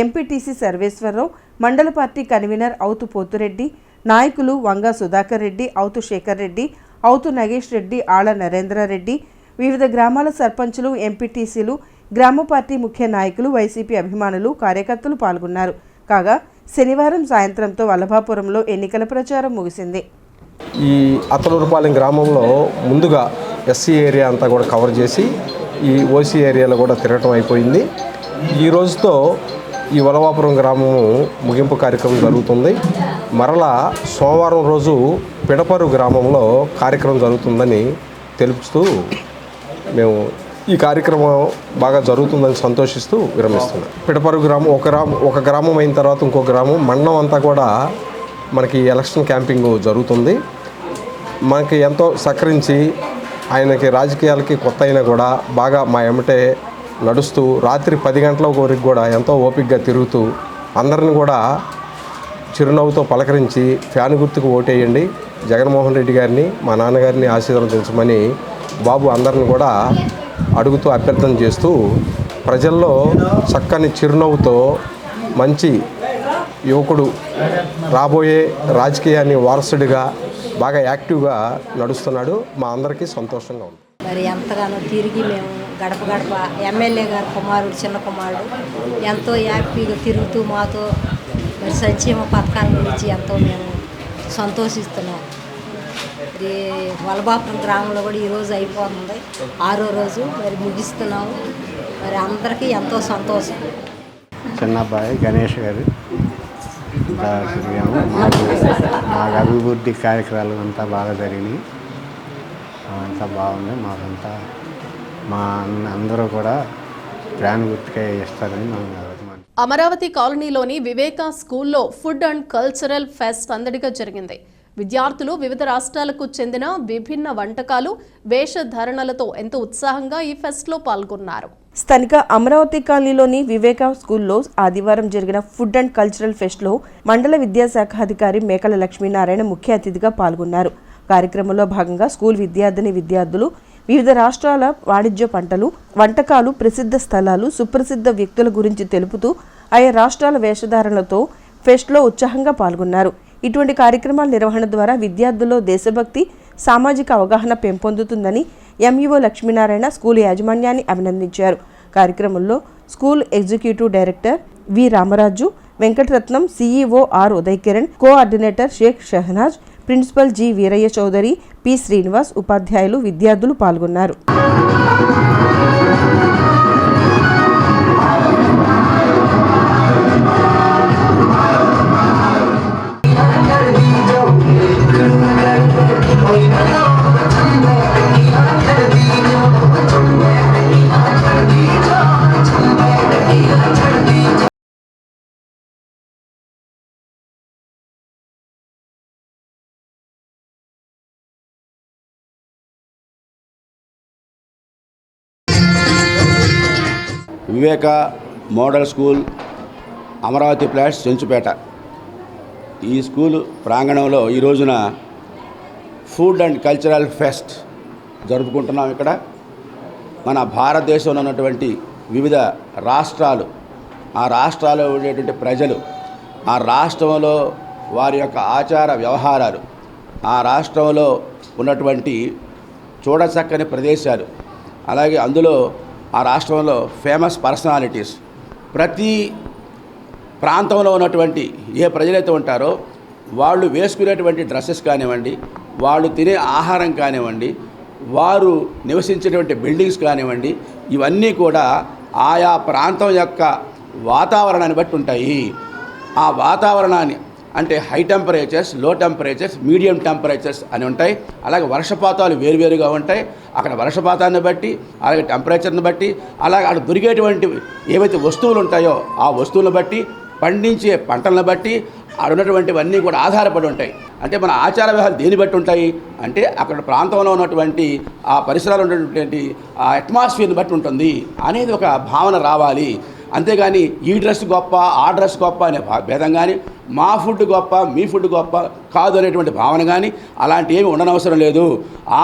ఎంపీటీసీ సర్వేశ్వరరావు, మండల పార్టీ కన్వీనర్ అవుతు పోతురెడ్డి, నాయకులు వంగా సుధాకర్ రెడ్డి, అవుతు శేఖర్ రెడ్డి, అవుతు నగేష్ రెడ్డి, ఆళ్ల నరేంద్రారెడ్డి, వివిధ గ్రామాల సర్పంచులు, ఎంపీటీసీలు, గ్రామ పార్టీ ముఖ్య నాయకులు, వైసీపీ అభిమానులు, కార్యకర్తలు పాల్గొన్నారు. కాగా శనివారం సాయంత్రంతో వల్లభాపురంలో ఎన్నికల ప్రచారం ముగిసింది. ఈ అత్తలూరుపాలెం గ్రామంలో ముందుగా ఎస్సీ ఏరియా అంతా కూడా కవర్ చేసి ఈ ఓసీ ఏరియాలో కూడా తిరగటం అయిపోయింది. ఈ రోజుతో ఈ వల్లభాపురం గ్రామము ముగింపు కార్యక్రమం జరుగుతుంది. మరలా సోమవారం రోజు పిడపరు గ్రామంలో కార్యక్రమం జరుగుతుందని తెలుపుతూ మేము ఈ కార్యక్రమం బాగా జరుగుతుందని సంతోషిస్తూ విరమిస్తున్నాం. పిడపరు గ్రామం ఒక గ్రామం అయిన తర్వాత ఇంకో గ్రామం, మండలం అంతా కూడా మనకి ఎలక్షన్ క్యాంపింగ్ జరుగుతుంది. మనకి ఎంతో సహకరించి ఆయనకి రాజకీయాలకి కొత్త అయినా కూడా బాగా మా ఎమ్మటే నడుస్తూ రాత్రి 10 గంటల వరకు కూడా ఎంతో ఓపికగా తిరుగుతూ అందరిని కూడా చిరునవ్వుతో పలకరించి ఫ్యాన్ గుర్తుకు ఓటేయండి, జగన్మోహన్ రెడ్డి గారిని మా నాన్నగారిని ఆశీర్వదించమని బాబు అందరిని కూడా అడుగుతూ అభ్యర్థన చేస్తూ ప్రజల్లో చక్కని చిరునవ్వుతో మంచి యువకుడు రాబోయే రాజకీయాన్ని వారసుడిగా బాగా యాక్టివ్గా నడుస్తున్నాడు. మా అందరికీ సంతోషంగా ఉంది. మరి ఎంతగానో తిరిగి మేము గడప గడప ఎమ్మెల్యే గారు కుమారుడు చిన్న కుమారుడు ఎంతో యాక్టివ్గా తిరుగుతూ మాతో మరి సంక్షేమ పథకాల గురించి ఎంతో మేము సంతోషిస్తున్నాం. మరి వల్లభాపురం గ్రామంలో కూడా ఈరోజు అయిపోతుంది, 6వ రోజు మరి ముగిస్తున్నాము. మరి అందరికీ ఎంతో సంతోషం. చిన్నబ్బాయి గణేష్ గారు మాకు అభివృద్ధి కార్యక్రమాలు అంతా బాగా జరిగినాయి, అంతా బాగుంది. మాకంతా మా అందరూ కూడా ప్రాణ గుర్తుగా ఇస్తారని మేము. అమరావతి కాలనీలోని వివేక స్కూల్లో ఫుడ్ అండ్ కల్చరల్ ఫెస్ట్ సందడిగా జరిగింది. విద్యార్థులు వివిధ రాష్ట్రాలకు చెందిన విభిన్న వంటకాలు, వేషధారణలతో ఎంతో ఉత్సాహంగా ఈ ఫెస్ట్లో పాల్గొన్నారు. స్థానిక అమరావతి కాలనీలోని వివేక స్కూల్లో ఆదివారం జరిగిన ఫుడ్ అండ్ కల్చరల్ ఫెస్ట్లో మండల విద్యాశాఖ అధికారి మేకల లక్ష్మీనారాయణ ముఖ్య అతిథిగా పాల్గొన్నారు. కార్యక్రమంలో భాగంగా స్కూల్ విద్యార్థిని విద్యార్థులు వివిధ రాష్ట్రాల వాణిజ్య పంటలు, వంటకాలు, ప్రసిద్ధ స్థలాలు, సుప్రసిద్ధ వ్యక్తుల గురించి తెలుపుతూ ఆయా రాష్ట్రాల వేషధారణలతో ఫెస్ట్లో ఉత్సాహంగా పాల్గొన్నారు. ఇటువంటి కార్యక్రమాల నిర్వహణ ద్వారా విద్యార్థుల్లో దేశభక్తి, సామాజిక అవగాహన పెంపొందుతుందని ఎంఈఓ లక్ష్మీనారాయణ స్కూల్ యాజమాన్యాన్ని అభినందించారు. కార్యక్రమంలో school executive director V Ramaraju, Venkataratnam, CEO R Uday Kiran, coordinator Shaik Shahnaz, principal G Veeraiah Chowdary, P Srinivas, ఉపాధ్యాయులు, విద్యార్థులు పాల్గొన్నారు. Viveka model school, Amaravati plots, Chenchupeta. ఈ స్కూల్ ప్రాంగణంలో ఈ రోజున ఫుడ్ అండ్ కల్చరల్ ఫెస్ట్ జరుపుకుంటున్నాం. ఇక్కడ మన భారతదేశంలో ఉన్నటువంటి వివిధ రాష్ట్రాలు, ఆ రాష్ట్రాల్లో ఉండేటువంటి ప్రజలు, ఆ రాష్ట్రంలో వారి యొక్క ఆచార వ్యవహారాలు, ఆ రాష్ట్రంలో ఉన్నటువంటి చూడచక్కని ప్రదేశాలు, అలాగే అందులో ఆ రాష్ట్రంలో ఫేమస్ పర్సనాలిటీస్, ప్రతి ప్రాంతంలో ఉన్నటువంటి ఏ ప్రజలైతే ఉంటారో వాళ్ళు వేసుకునేటువంటి డ్రెస్సెస్ కానివ్వండి, వాళ్ళు తినే ఆహారం కానివ్వండి, వారు నివసించేటువంటి బిల్డింగ్స్ కానివ్వండి, ఇవన్నీ కూడా ఆయా ప్రాంతం యొక్క వాతావరణాన్ని బట్టి ఉంటాయి. ఆ వాతావరణాన్ని అంటే హై టెంపరేచర్స్, లో టెంపరేచర్స్, మీడియం టెంపరేచర్స్ అని ఉంటాయి. అలాగే వర్షపాతాలు వేరువేరుగా ఉంటాయి. అక్కడ వర్షపాతాన్ని బట్టి, అలాగే టెంపరేచర్ని బట్టి, అలాగే అక్కడ దొరికేటువంటి ఏవైతే వస్తువులు ఉంటాయో ఆ వస్తువులను బట్టి, పండించే పంటలను బట్టి అక్కడ ఉన్నటువంటివన్నీ కూడా ఆధారపడి ఉంటాయి. అంటే మన ఆచార వ్యవహారాలు దేని బట్టి ఉంటాయి అంటే అక్కడ ప్రాంతంలో ఉన్నటువంటి ఆ పరిసరాలు ఉన్నటువంటి ఆ అట్మాస్ఫియర్ని బట్టి ఉంటుంది అనేది ఒక భావన రావాలి. అంతేగాని ఈ డ్రెస్ గొప్ప, ఆ డ్రెస్ గొప్ప అనే భేదం కానీ, మా ఫుడ్ గొప్ప, మీ ఫుడ్ గొప్ప కాదు అనేటువంటి భావన కానీ అలాంటి ఏమి ఉండనవసరం లేదు.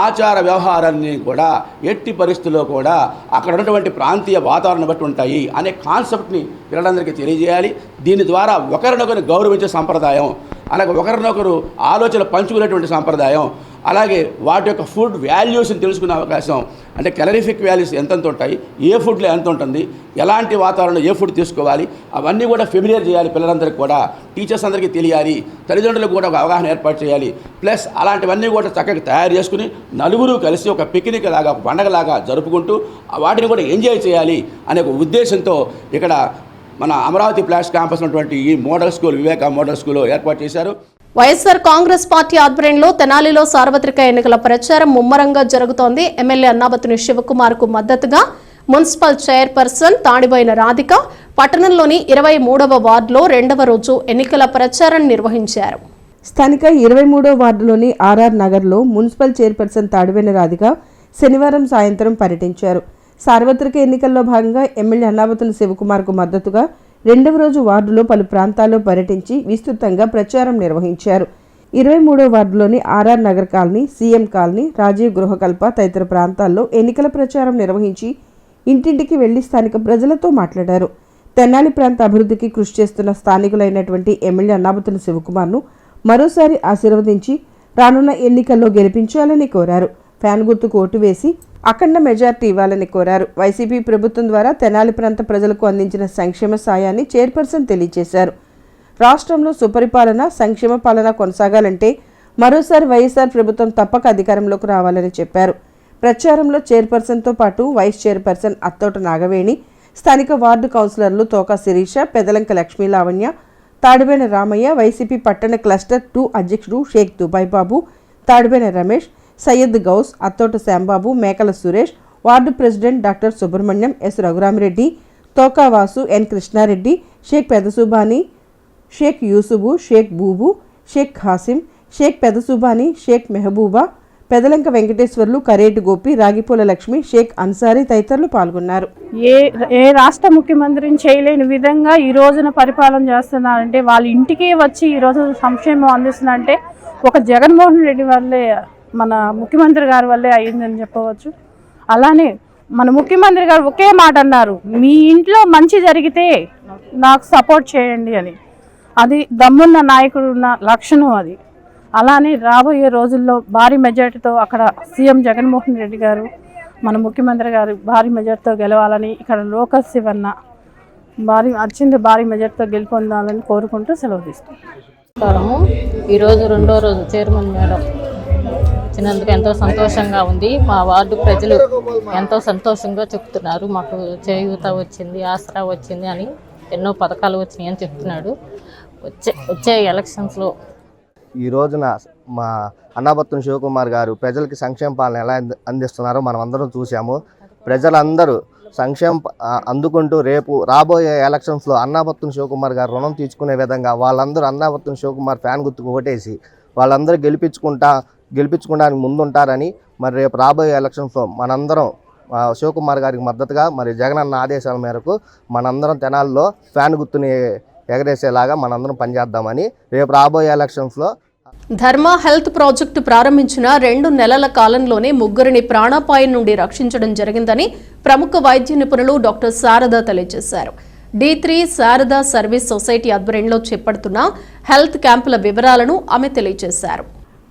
ఆచార వ్యవహారాన్ని కూడా ఎట్టి పరిస్థితుల్లో కూడా అక్కడ ఉన్నటువంటి ప్రాంతీయ వాతావరణం బట్టి ఉంటాయి అనే కాన్సెప్ట్ని పిల్లలందరికీ తెలియజేయాలి. దీని ద్వారా ఒకరినొకరు గౌరవించే సంప్రదాయం, అలాగే ఒకరినొకరు ఆలోచనలు పంచుకునేటువంటి సంప్రదాయం, అలాగే వాటి యొక్క ఫుడ్ వాల్యూస్ని తెలుసుకునే అవకాశం, అంటే క్యాలరిఫిక్ వాల్యూస్ ఎంతెంత ఉంటాయి, ఏ ఫుడ్లో ఎంత ఉంటుంది, ఎలాంటి వాతావరణంలో ఏ ఫుడ్ తీసుకోవాలి, అవన్నీ కూడా ఫెమిలియర్ చేయాలి. పిల్లలందరికీ కూడా, టీచర్స్ అందరికీ తెలియాలి, తల్లిదండ్రులకు కూడా ఒక అవగాహన ఏర్పాటు చేయాలి. ప్లస్ అలాంటివన్నీ కూడా చక్కగా తయారు చేసుకుని నలుగురు కలిసి ఒక పిక్నిక్ లాగా, ఒక పండగలాగా జరుపుకుంటూ వాటిని కూడా ఎంజాయ్ చేయాలి అనే ఒక ఉద్దేశంతో ఇక్కడ మన అమరావతి ప్లాట్స్ క్యాంపస్ ఉన్నటువంటి ఈ మోడల్ స్కూల్, వివేక మోడల్ స్కూల్ ఏర్పాటు చేశారు. వైఎస్ఆర్ కాంగ్రెస్ పార్టీ ఆధ్వర్యంలో తెనాలిలో సార్వత్రిక ఎన్నికల ప్రచారం ముమ్మరంగా జరుగుతోంది. ఎమ్మెల్యే అన్నాబత్తుని శివకుమార్ కు మద్దతుగా మున్సిపల్ చైర్పర్సన్ తాడిబోయిన రాధిక పట్టణంలోని 23వ వార్డులో 2వ రోజు ఎన్నికల ప్రచారం నిర్వహించారు. స్థానిక 23వ వార్డులోని ఆర్ఆర్ నగర్లో మున్సిపల్ చైర్పర్సన్ తాడిబోయిన రాధిక శనివారం సాయంత్రం పర్యటించారు. సార్వత్రిక ఎన్నికల్లో భాగంగా ఎమ్మెల్యే అన్నాబత్తుని శివకుమార్ కు మద్దతుగా 2వ రోజు వార్డులో పలు ప్రాంతాల్లో పర్యటించి విస్తృతంగా ప్రచారం నిర్వహించారు. 23వ వార్డులోని RR Nagar colony, CM colony, Rajiv Gruhakalpa తదితర ప్రాంతాల్లో ఎన్నికల ప్రచారం నిర్వహించి ఇంటింటికి వెళ్లి స్థానిక ప్రజలతో మాట్లాడారు. తెనాలి ప్రాంత అభివృద్ధికి కృషి చేస్తున్న స్థానికులైనటువంటి ఎమ్మెల్యే అన్నాబత్తుని శివకుమార్ను మరోసారి ఆశీర్వదించి రానున్న ఎన్నికల్లో గెలిపించాలని కోరారు. ఫ్యాన్ గుర్తుకు ఓటు వేసి అఖండ మెజార్టీ ఇవ్వాలని కోరారు. వైసీపీ ప్రభుత్వం ద్వారా తెనాలి ప్రాంత ప్రజలకు అందించిన సంక్షేమ సాయాన్ని చైర్పర్సన్ తెలియజేశారు. రాష్ట్రంలో సుపరిపాలన, సంక్షేమ పాలన కొనసాగాలంటే మరోసారి వైఎస్ఆర్ ప్రభుత్వం తప్పక అధికారంలోకి రావాలని చెప్పారు. ప్రచారంలో చైర్పర్సన్తో పాటు వైస్ చైర్పర్సన్ అత్తోట నాగవేణి, స్థానిక వార్డు కౌన్సిలర్లు తోకా శిరీష, పెదలంక లక్ష్మీ లావణ్య, తాడిబేన రామయ్య, వైసీపీ పట్టణ క్లస్టర్ 2 అధ్యక్షుడు Shaik Dubai Babu, Tadibena Ramesh, Syed Ghouse, Attota Shyambabu, Mekala Suresh, ward president doctor Subrahmanyam, S Raghuramireddy, Toka Vasu, N Krishnareddy, Shaik Pedasubani, Shaik Yusuf, Shaik Boobu, Shaik Hasim, Shaik Pedasubani, Shaik Mehbooba, Pedalanka Venkateswarlu, Kareti Gopi, Ragipula Lakshmi, Shaik Ansari తదితరులు పాల్గొన్నారు. ఏ రాష్ట్ర ముఖ్యమంత్రిని చేయలేని విధంగా ఈ రోజున పరిపాలన చేస్తున్నారంటే, వాళ్ళ ఇంటికి వచ్చి ఈరోజు సంక్షేమం అందిస్తున్నారంటే ఒక జగన్మోహన్ రెడ్డి వల్లే, మన ముఖ్యమంత్రి గారి వల్లే అయ్యిందని చెప్పవచ్చు. అలానే మన ముఖ్యమంత్రి గారు ఒకే మాట అన్నారు, మీ ఇంట్లో మంచి జరిగితే నాకు సపోర్ట్ చేయండి అని. అది దమ్మున్న నాయకుడు ఉన్న లక్షణం అది. అలానే రాబోయే రోజుల్లో భారీ మెజార్టీతో అక్కడ సీఎం జగన్మోహన్ రెడ్డి గారు, మన ముఖ్యమంత్రి గారు భారీ మెజార్టీతో గెలవాలని, ఇక్కడ లోకల్ శివన్న భారీ మెజార్టీతో గెలుపొందాలని కోరుకుంటూ సెలవు తీసుకుంటాము. ఈరోజు రెండో రోజు చైర్మన్ మేడం వచ్చినందుకు ఎంతో సంతోషంగా ఉంది. మా వార్డు ప్రజలు ఎంతో సంతోషంగా చెప్తున్నారు, మాకు చేయూత వచ్చింది, ఆసరా వచ్చింది అని, ఎన్నో పథకాలు వచ్చినాయి అని చెప్తున్నాడు. వచ్చే ఎలక్షన్స్లో ఈ రోజున మా అన్నాబత్తుని శివకుమార్ గారు ప్రజలకి సంక్షేమ పాలన ఎలా అందిస్తున్నారో మనం అందరం చూసాము. ప్రజలందరూ సంక్షేమ అందుకుంటూ రేపు రాబోయే ఎలక్షన్స్లో అన్నాబత్తుని శివకుమార్ గారు రుణం తీర్చుకునే విధంగా వాళ్ళందరూ అన్నాబత్తుని శివకుమార్ ఫ్యాన్ గుర్తుకు ఓటేసి వాళ్ళందరూ గెలిపించుకోవడానికి ముందుంటారని, మరి రేపు రాబోయే ఎలక్షన్స్లో మనందరం శివకుమార్ గారికి మద్దతుగా మరి జగనన్న ఆదేశాల మేరకు మనందరం తెనాల్లో ఫ్యాన్ గుర్తుని ఎగరేసేలాగా మనందరం పనిచేద్దామని రేపు రాబోయే ఎలక్షన్స్లో. ధర్మ హెల్త్ ప్రాజెక్టు ప్రారంభించిన 2 నెలల కాలంలోనే 3 ప్రాణాపాయం నుండి రక్షించడం జరిగిందని ప్రముఖ వైద్య నిపుణులు డాక్టర్ శారద తెలియజేశారు. D3 శారద సర్వీస్ సొసైటీ ఆధ్వర్యంలో చేపడుతున్న హెల్త్ క్యాంపుల వివరాలను ఆమె తెలియజేశారు.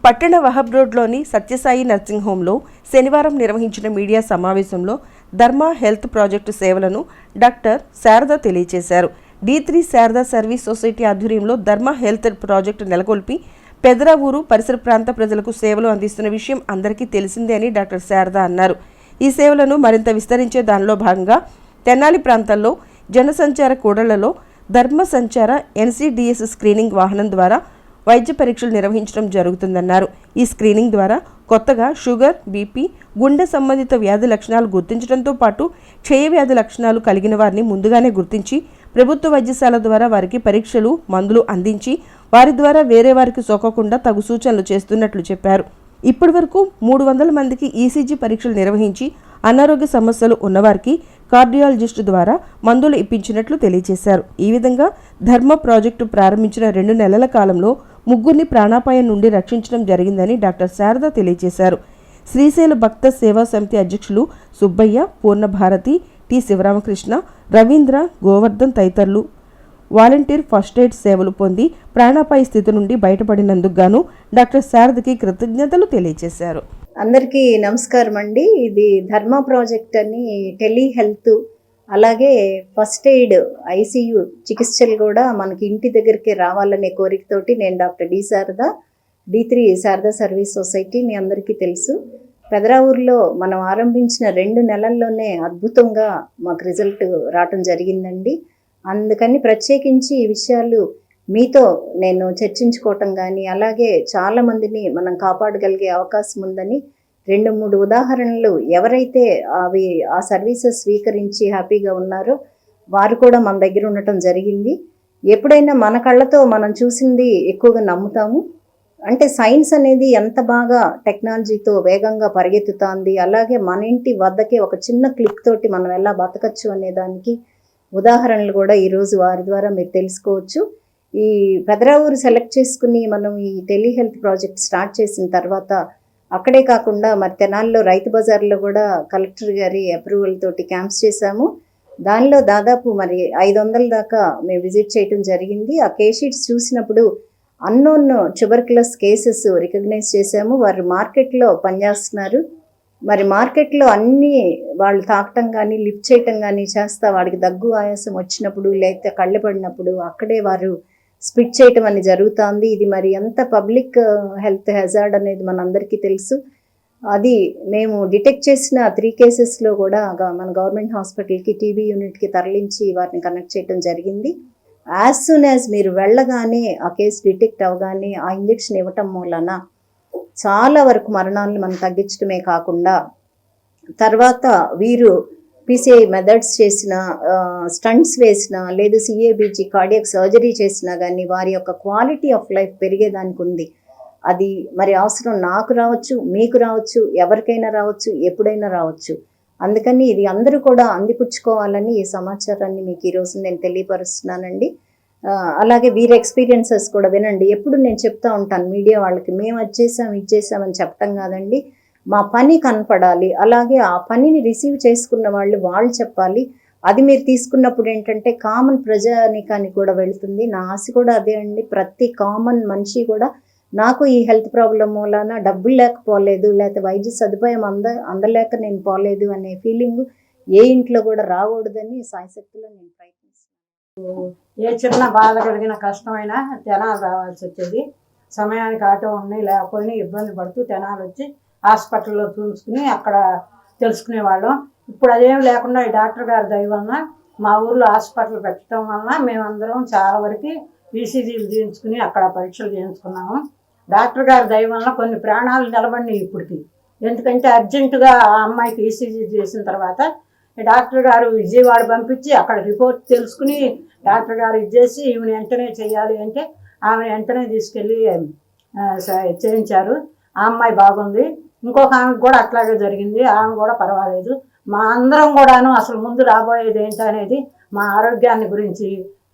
పట్టణ వహబ్ రోడ్లోని సత్యసాయి నర్సింగ్ హోంలో శనివారం నిర్వహించిన మీడియా సమావేశంలో ధర్మ హెల్త్ ప్రాజెక్టు సేవలను డాక్టర్ శారద తెలియజేశారు. D3 శారద సర్వీస్ సొసైటీ ఆధ్వర్యంలో ధర్మ హెల్త్ ప్రాజెక్టు నెలకొల్పి పెదరావూరు పరిసర ప్రాంత ప్రజలకు సేవలు అందిస్తున్న విషయం అందరికీ తెలిసిందే అని డాక్టర్ శారద అన్నారు. ఈ సేవలను మరింత విస్తరించే దానిలో భాగంగా తెనాలి ప్రాంతాల్లో జనసంచార కూడళ్లలో ధర్మ సంచార NCDS స్క్రీనింగ్ వాహనం ద్వారా వైద్య పరీక్షలు నిర్వహించడం జరుగుతుందన్నారు. ఈ స్క్రీనింగ్ ద్వారా కొత్తగా షుగర్, బీపీ, గుండె సంబంధిత వ్యాధి లక్షణాలు గుర్తించడంతో పాటు క్షయ వ్యాధి లక్షణాలు కలిగిన వారిని ముందుగానే గుర్తించి ప్రభుత్వ వైద్యశాల ద్వారా వారికి పరీక్షలు, మందులు అందించి వారి ద్వారా వేరే వారికి సోకకుండా తగు సూచనలు చేస్తున్నట్లు చెప్పారు. ఇప్పటి వరకు 300 మందికి ECG పరీక్షలు నిర్వహించి అనారోగ్య సమస్యలు ఉన్నవారికి కార్డియాలజిస్ట్ ద్వారా మందులు ఇప్పించినట్లు తెలియజేశారు. ఈ విధంగా ధర్మ ప్రాజెక్టు ప్రారంభించిన 2 నెలల కాలంలో 3 ప్రాణాపాయం నుండి రక్షించడం జరిగిందని డాక్టర్ శారద తెలియజేశారు. శ్రీశైల భక్త సేవా సమితి అధ్యక్షులు సుబ్బయ్య, పూర్ణభారతి, టి శివరామకృష్ణ, రవీంద్ర, గోవర్ధన్ తదితరులు వాలంటీర్ ఫస్ట్ ఎయిడ్ సేవలు పొంది ప్రాణాపాయ స్థితి నుండి బయటపడినందుకు గాను డాక్టర్ శారదకి కృతజ్ఞతలు తెలియజేశారు. అందరికీ నమస్కారం అండి. ఇది ధర్మ ప్రాజెక్ట్ అని టెలి హెల్త్, అలాగే ఫస్ట్ ఎయిడ్, ICU చికిత్సలు కూడా మనకి ఇంటి దగ్గరికి రావాలనే కోరికతోటి నేను doctor D Sarada, D3 Sarada service society మీ అందరికీ తెలుసు. పెదరావూరులో మనం ఆరంభించిన 2 నెలల్లోనే అద్భుతంగా మాకు రిజల్ట్ రావటం జరిగిందండి. అందుకని ప్రత్యేకించి ఈ విషయాలు మీతో నేను చర్చించుకోవటం కానీ, అలాగే చాలామందిని మనం కాపాడగలిగే అవకాశం ఉందని 2-3 ఉదాహరణలు ఎవరైతే ఆ సర్వీసెస్ స్వీకరించి హ్యాపీగా ఉన్నారో వారు కూడా మన దగ్గర ఉండటం జరిగింది. ఎప్పుడైనా మన కళ్ళతో మనం చూసింది ఎక్కువగా నమ్ముతాము. అంటే సైన్స్ అనేది ఎంత బాగా టెక్నాలజీతో వేగంగా పరిగెత్తుతోంది, అలాగే మన ఇంటి వద్దకే ఒక చిన్న క్లిక్ తోటి మనం ఎలా బతకచ్చు అనే దానికి ఉదాహరణలు కూడా ఈరోజు వారి ద్వారా మీరు తెలుసుకోవచ్చు. ఈ పెదరావూరు సెలెక్ట్ చేసుకుని మనం ఈ టెలిహెల్త్ ప్రాజెక్ట్ స్టార్ట్ చేసిన తర్వాత అక్కడే కాకుండా మరి తెనాల్లో రైతు బజార్లో కూడా కలెక్టర్ గారి అప్రూవల్ తోటి క్యాంప్స్ చేశాము. దానిలో దాదాపు మరి 500 దాకా మేము విజిట్ చేయడం జరిగింది. ఆ కేస్ షీట్స్ చూసినప్పుడు అన్నోన్ ట్యూబర్క్యులస్ కేసెస్ రికగ్నైజ్ చేశాము. వారు మార్కెట్లో పనిచేస్తున్నారు. మరి మార్కెట్లో అన్నీ వాళ్ళు తాకటం కానీ లిఫ్ట్ చేయటం కానీ చేస్తా వాడికి దగ్గు ఆయాసం వచ్చినప్పుడు లేకపోతే కళ్ళు పడినప్పుడు అక్కడే వారు స్పిట్ చేయటం అని జరుగుతుంది. ఇది మరి ఎంత పబ్లిక్ హెల్త్ హెజార్డ్ అనేది మనందరికీ తెలుసు. అది మేము డిటెక్ట్ చేసిన 3 కేసెస్లో కూడా మన గవర్నమెంట్ హాస్పిటల్కి టీబీ యూనిట్కి తరలించి వారిని కనెక్ట్ చేయడం జరిగింది. యాజ్ సూన్ యాజ్ మీరు వెళ్ళగానే ఆ కేసు డిటెక్ట్ అవగానే ఆ ఇంజెక్షన్ ఇవ్వటం మూలన చాలా వరకు మరణాలను మనం తగ్గించడమే కాకుండా తర్వాత వీరు PCI మెథడ్స్ చేసిన, స్టంట్స్ వేసిన, లేదు CABG కార్డియాక్ సర్జరీ చేసినా కానీ వారి యొక్క క్వాలిటీ ఆఫ్ లైఫ్ పెరిగేదానికి ఉంది. అది మరి అవసరం నాకు రావచ్చు, మీకు రావచ్చు, ఎవరికైనా రావచ్చు, ఎప్పుడైనా రావచ్చు. అందుకని ఇది అందరూ కూడా అందిపుచ్చుకోవాలని ఈ సమాచారాన్ని మీకు ఈరోజు నేను తెలియపరుస్తున్నానండి. అలాగే వీరి ఎక్స్పీరియన్సెస్ కూడా వినండి. ఎప్పుడు నేను చెప్తా ఉంటాను మీడియా వాళ్ళకి, మేము అది చేసామని చెప్పటం కాదండి. మా పని కనపడాలి, అలాగే ఆ పనిని రిసీవ్ చేసుకున్న వాళ్ళు చెప్పాలి. అది మీరు తీసుకున్నప్పుడు ఏంటంటే కామన్ ప్రజానికానికి కూడా వెళ్తుంది. నా ఆశ కూడా అదే అండి. ప్రతి కామన్ మనిషి కూడా నాకు ఈ హెల్త్ ప్రాబ్లం మూలాన డబ్బులు లేకపోలేదు, లేకపోతే వైద్య సదుపాయం అందలేక నేను పోలేదు అనే ఫీలింగ్ ఏ ఇంట్లో కూడా రాకూడదని సాయశక్తిలో నేను ప్రయత్నిస్తాను. ఏ చిన్న బాధ కలిగిన కష్టమైనా జనాలు రావాల్సి వచ్చేది. సమయానికి ఆటో ఉన్నాయి లేకపోయినా ఇబ్బంది పడుతూ జనాలు వచ్చి హాస్పిటల్లో చూసుకుని అక్కడ తెలుసుకునేవాళ్ళం. ఇప్పుడు అదేం లేకుండా ఈ డాక్టర్ గారి దయ వలన మా ఊర్లో హాస్పిటల్ పెట్టడం వలన మేమందరం చాలా వరకు ఈసీజీలు చేయించుకుని అక్కడ పరీక్షలు చేయించుకున్నాము. డాక్టర్ గారి దయ వలన కొన్ని ప్రాణాలు నిలబడినాయి ఇప్పటికి. ఎందుకంటే అర్జెంటుగా ఆ అమ్మాయికి ఈసీజీ చేసిన తర్వాత డాక్టర్ గారు విజయవాడ పంపించి అక్కడ రిపోర్ట్ తెలుసుకుని డాక్టర్ గారు ఇచ్చేసి ఈమెను వెంటనే చేయాలి అంటే ఆమెను వెంటనే తీసుకెళ్ళి చేయించారు. ఆ అమ్మాయి బాగుంది. ఇంకొక ఆమెకు కూడా అట్లాగే జరిగింది, ఆమె కూడా పర్వాలేదు. మా అందరం కూడాను అసలు ముందు రాబోయేది ఏంటనేది మా ఆరోగ్యాన్ని గురించి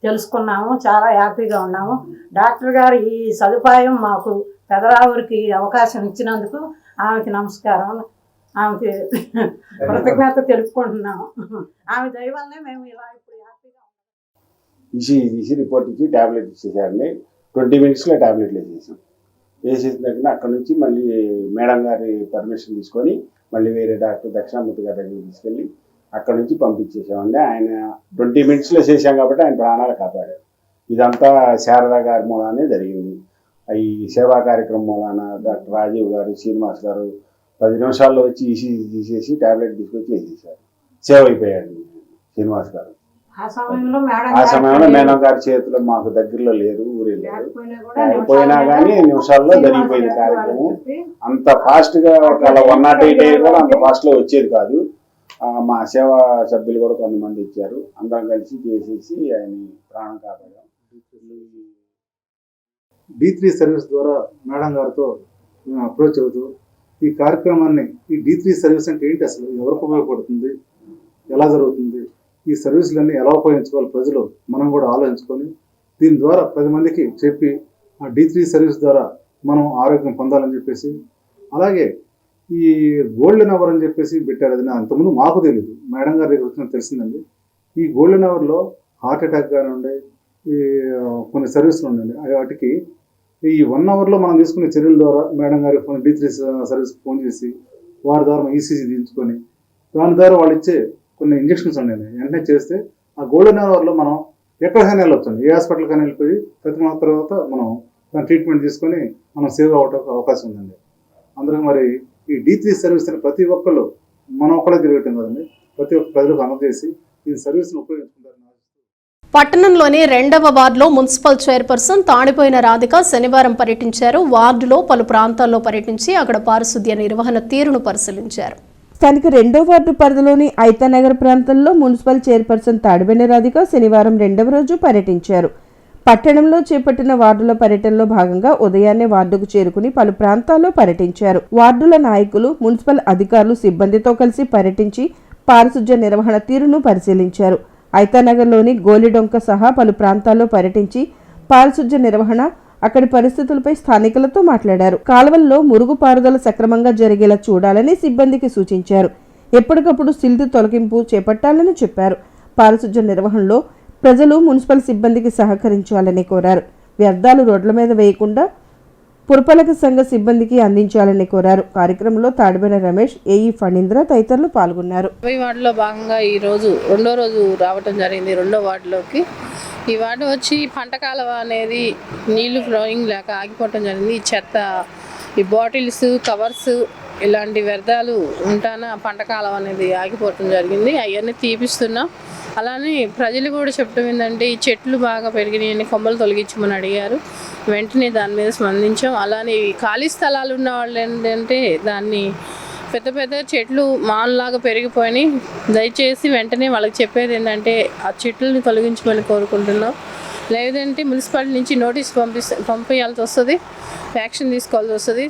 తెలుసుకున్నాము. చాలా హ్యాపీగా ఉన్నాము. డాక్టర్ గారు ఈ సదుపాయం మాకు పెదరావురికి అవకాశం ఇచ్చినందుకు ఆమెకి నమస్కారం, ఆమెకి కృతజ్ఞత తెలుపుకుంటున్నాము. ఆమె దయ వల్లనే మేము ఇలా ఇప్పుడు హ్యాపీగా ఈసీ రిపోర్ట్ ఇచ్చి ట్యాబ్లెట్ ఇచ్చేసారండి. 20 minutesలో ట్యాబ్లెట్లు వేసేసిన దగ్గర అక్కడ నుంచి మళ్ళీ మేడం గారి పర్మిషన్ తీసుకొని మళ్ళీ వేరే డాక్టర్ దక్షిణామూర్తి గారి దగ్గరికి తీసుకెళ్ళి అక్కడ నుంచి పంపించేసామండి. ఆయన 20 minutesలో చేశాం కాబట్టి ఆయన ప్రాణాలు కాపాడారు. ఇదంతా శారదా గారి మూలానే జరిగింది. ఈ సేవా కార్యక్రమం మూలాన డాక్టర్ రాజీవ్ గారు, శ్రీనివాస్ గారు 10 నిమిషాల్లో వచ్చి ఈసీజీ తీసేసి ట్యాబ్లెట్ తీసుకొచ్చి వేసేసారు. సేవ్ అయిపోయాడు శ్రీనివాస్ గారు. ఆ సమయంలో మేడం గారి చేతిలో మాకు దగ్గరలో లేరు, ఊరే లేరు. అయిపోయినా కానీ నిమిషాల్లో జరిగిపోయింది కార్యక్రమం. అంత ఫాస్ట్గా ఒక 108 కూడా అంత ఫాస్ట్లో వచ్చేది కాదు. మా సేవా సభ్యులు కూడా కొంతమంది ఇచ్చారు. అందరం కలిసి చేసేసి ఆయన ప్రాణం కాపాడాం. D3 సర్వీస్ ద్వారా మేడం గారితో మేము అప్రోచ్ అవుతూ ఈ కార్యక్రమాన్ని, ఈ D3 సర్వీస్ అంటే ఏంటి, అసలు ఎవరికి ఉపయోగపడుతుంది, ఎలా జరుగుతుంది, ఈ సర్వీసులన్నీ ఎలా ఉపయోగించుకోవాలి ప్రజలు మనం కూడా ఆలోచించుకొని దీని ద్వారా 10 మందికి చెప్పి ఆ D3 సర్వీస్ ద్వారా మనం ఆరోగ్యం పొందాలని చెప్పేసి, అలాగే ఈ గోల్డెన్ అవర్ అని చెప్పేసి పెట్టారు. అది అంతకుముందు మాకు తెలియదు, మేడం గారి దగ్గర వచ్చిన తెలిసిందండి. ఈ గోల్డెన్ అవర్లో హార్ట్ అటాక్ కానివ్వండి, ఈ కొన్ని సర్వీసులు ఉండండి, వాటికి ఈ 1 అవర్లో మనం తీసుకునే చర్యల ద్వారా మేడం గారికి D3 సర్వీస్ ఫోన్ చేసి వారి ద్వారా ఈసీజీ తీయించుకొని దాని ద్వారా వాళ్ళు ఇచ్చే కొన్ని ఇంజక్షన్స్ ఉన్నాయి, వెంటనే చేస్తే ఆ గోల్డెన్ అవర్లో మనం ఎక్కడికైనా వెళ్ళొచ్చండి. ఏ హాస్పిటల్కైనా వెళ్ళిపోయి ప్రతి మాత్రం తర్వాత మనం దాని ట్రీట్మెంట్ తీసుకొని మనం సేవ్ అవ్వడానికి అవకాశం ఉందండి. అందరూ మరి ఈ D3 సర్వీస్ అని ప్రతి ఒక్కళ్ళు మనం ఒక్కడే తిరగటం కదండి, ప్రతి ఒక్క ప్రజలకు అందజేసి ఈ సర్వీస్ని ఉపయోగించుకుంటారు. పట్టణంలోని 2వ వార్డులో మున్సిపల్ చైర్పర్సన్ తాడిపోయిన రాధిక శనివారం పర్యటించారు. వార్డులో పలు ప్రాంతాల్లో పర్యటించి అక్కడ పారిశుద్ధ్య నిర్వహణ తీరును పరిశీలించారు. స్థానిక 2వ వార్డు పరిధిలోని ఐతానగర్ ప్రాంతంలో మున్సిపల్ చైర్పర్సన్ తాడిపోయిన రాధిక శనివారం 2వ రోజు పర్యటించారు. పట్టణంలో చేపట్టిన వార్డుల పర్యటనలో భాగంగా ఉదయాన్నే వార్డుకు చేరుకుని పలు ప్రాంతాల్లో పర్యటించారు. వార్డుల నాయకులు, మున్సిపల్ అధికారులు సిబ్బందితో కలిసి పర్యటించి పారిశుద్ధ్య నిర్వహణ తీరును పరిశీలించారు. ఐతానగర్లోని గోలిడొంక సహా పలు ప్రాంతాల్లో పర్యటించి పారిశుద్ధ్య నిర్వహణ, అక్కడి పరిస్థితులపై స్థానికులతో మాట్లాడారు. కాలువల్లో మురుగు పారుదల సక్రమంగా జరిగేలా చూడాలని సిబ్బందికి సూచించారు. ఎప్పటికప్పుడు సిల్ట్ తొలగింపు చేపట్టాలని చెప్పారు. పారిశుద్ధ్య నిర్వహణలో ప్రజలు మున్సిపల్ సిబ్బందికి సహకరించాలని కోరారు. వ్యర్థాలు రోడ్ల మీద వేయకుండా పురపాలక సంఘ సిబ్బందికి అందించాలని కోరారు. కార్యక్రమంలో తాడిబెన రమేష్, ఏఈ ఫణీంద్ర తదితరులు పాల్గొన్నారు. వార్డులో భాగంగా ఈరోజు 2వ రోజు రావటం జరిగింది. 2వ వార్డులోకి ఈ వార్డు వచ్చి పంట కాలువ అనేది నీళ్లు ఫ్లోయింగ్ లేక ఆగిపోవటం జరిగింది. ఈ చెత్త, ఈ బాటిల్స్, కవర్స్ ఇలాంటి వ్యర్థాలు ఉంటాన పంట కాలువ అనేది ఆగిపోవటం జరిగింది. అవన్నీ తీపిస్తున్నాం. అలానే ప్రజలు కూడా చెప్పడం ఏంటంటే ఈ చెట్లు బాగా పెరిగినాయని కొమ్మలు తొలగించమని అడిగారు. వెంటనే దాని మీద స్పందించాం. అలానే ఖాళీ స్థలాలు ఉన్న వాళ్ళు ఏంటంటే దాన్ని పెద్ద పెద్ద చెట్లు మాన్లాగా పెరిగిపోయినాయి. దయచేసి వెంటనే వాళ్ళకి చెప్పేది ఏంటంటే ఆ చెట్లని తొలగించమని కోరుకుంటున్నాం. లేదంటే మున్సిపాలిటీ నుంచి నోటీస్ పంపించాల్సి వస్తుంది, యాక్షన్ తీసుకోవాల్సి వస్తుంది.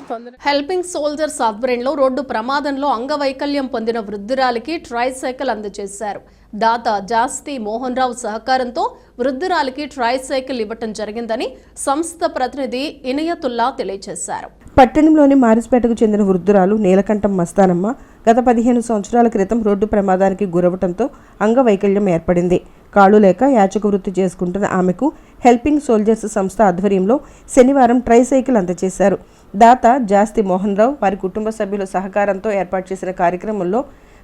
హెల్పింగ్ సోల్జర్స్ ఆధ్వర్యంలో రోడ్డు ప్రమాదంలో అంగవైకల్యం పొందిన వృద్ధురాలికి ట్రైసైకిల్ అందజేశారు. దాత జాస్తి మోహన్ రావు సహకారంతో వృద్ధురాలికి ట్రైసైకిల్ ఇవ్వటం జరిగిందని సంస్థ ప్రతినిధి ఇనయతుల్లా తెలియజేశారు. పట్టణంలోని మారిస్పేటకు చెందిన వృద్ధురాలు నీలకంఠం మస్తానమ్మ గత 15 సంవత్సరాల క్రితం రోడ్డు ప్రమాదానికి గురవటంతో అంగవైకల్యం ఏర్పడింది. కాళ్ళు లేక యాచక వృత్తి చేసుకుంటున్న ఆమెకు హెల్పింగ్ సోల్జర్స్ సంస్థ ఆధ్వర్యంలో శనివారం ట్రైసైకిల్ అందజేశారు. దాత జాస్తి మోహన్ రావు వారి కుటుంబ సభ్యుల సహకారంతో ఏర్పాటు చేసిన కార్యక్రమంలో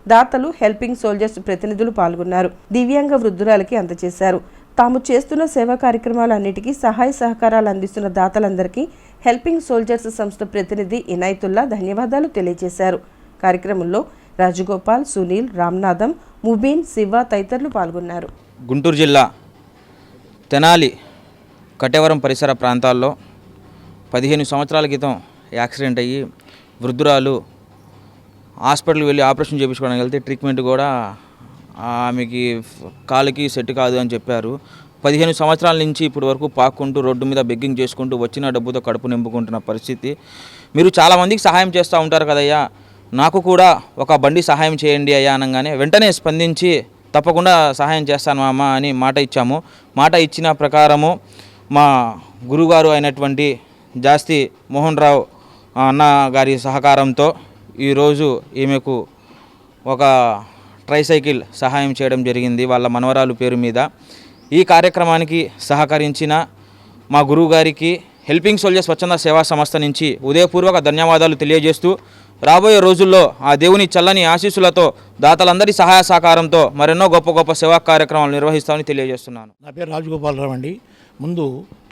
దాతలు, హెల్పింగ్ సోల్జర్స్ ప్రతినిధులు పాల్గొన్నారు. దివ్యాంగ వృద్ధురాలకి అందజేశారు. తాము చేస్తున్న సేవా కార్యక్రమాలన్నిటికీ సహాయ సహకారాలు అందిస్తున్న దాతలందరికీ హెల్పింగ్ సోల్జర్స్ సంస్థ ప్రతినిధి ఇనాయతుల్లా ధన్యవాదాలు తెలియజేశారు. కార్యక్రమంలో రాజగోపాల్, సునీల్, రామ్నాథం, ముబీన్, శివ తదితరులు పాల్గొన్నారు. గుంటూరు జిల్లా తెనాలి కట్టేవరం పరిసర ప్రాంతాల్లో 15 సంవత్సరాల క్రితం యాక్సిడెంట్ అయ్యి వృద్ధురాలు హాస్పిటల్కి వెళ్ళి ఆపరేషన్ చేయించుకోవడానికి వెళ్తే ట్రీట్మెంట్ కూడా ఆమెకి కాలుకి సెట్ కాదు అని చెప్పారు. 15 సంవత్సరాల నుంచి ఇప్పటి వరకు పాక్కుంటూ రోడ్డు మీద బెగ్గింగ్ చేసుకుంటూ వచ్చిన డబ్బుతో కడుపు నింపుకుంటున్న పరిస్థితి. మీరు చాలామందికి సహాయం చేస్తూ ఉంటారు కదయ్యా, నాకు కూడా ఒక బండి సహాయం చేయండి అయ్యా అనగానే వెంటనే స్పందించి తప్పకుండా సహాయం చేస్తాను మా అమ్మ అని మాట ఇచ్చాము. మాట ఇచ్చిన ప్రకారము మా గురుగారు అయినటువంటి జాస్తి మోహన్ రావు అన్న గారి సహకారంతో ఈరోజు ఈమెకు ఒక ట్రైసైకిల్ సహాయం చేయడం జరిగింది వాళ్ళ మనవరాలు పేరు మీద. ఈ కార్యక్రమానికి సహకరించిన మా గురువు గారికి హెల్పింగ్ సోల్జర్స్ స్వచ్ఛంద సేవా సంస్థ నుంచి ఉదయపూర్వక ధన్యవాదాలు తెలియజేస్తూ రాబోయే రోజుల్లో ఆ దేవుని చల్లని ఆశీస్సులతో దాతలందరి సహాయ సహకారంతో మరెన్నో గొప్ప గొప్ప సేవా కార్యక్రమాలు నిర్వహిస్తామని తెలియజేస్తున్నాను. నా పేరు రాజగోపాలరావు అండి. ముందు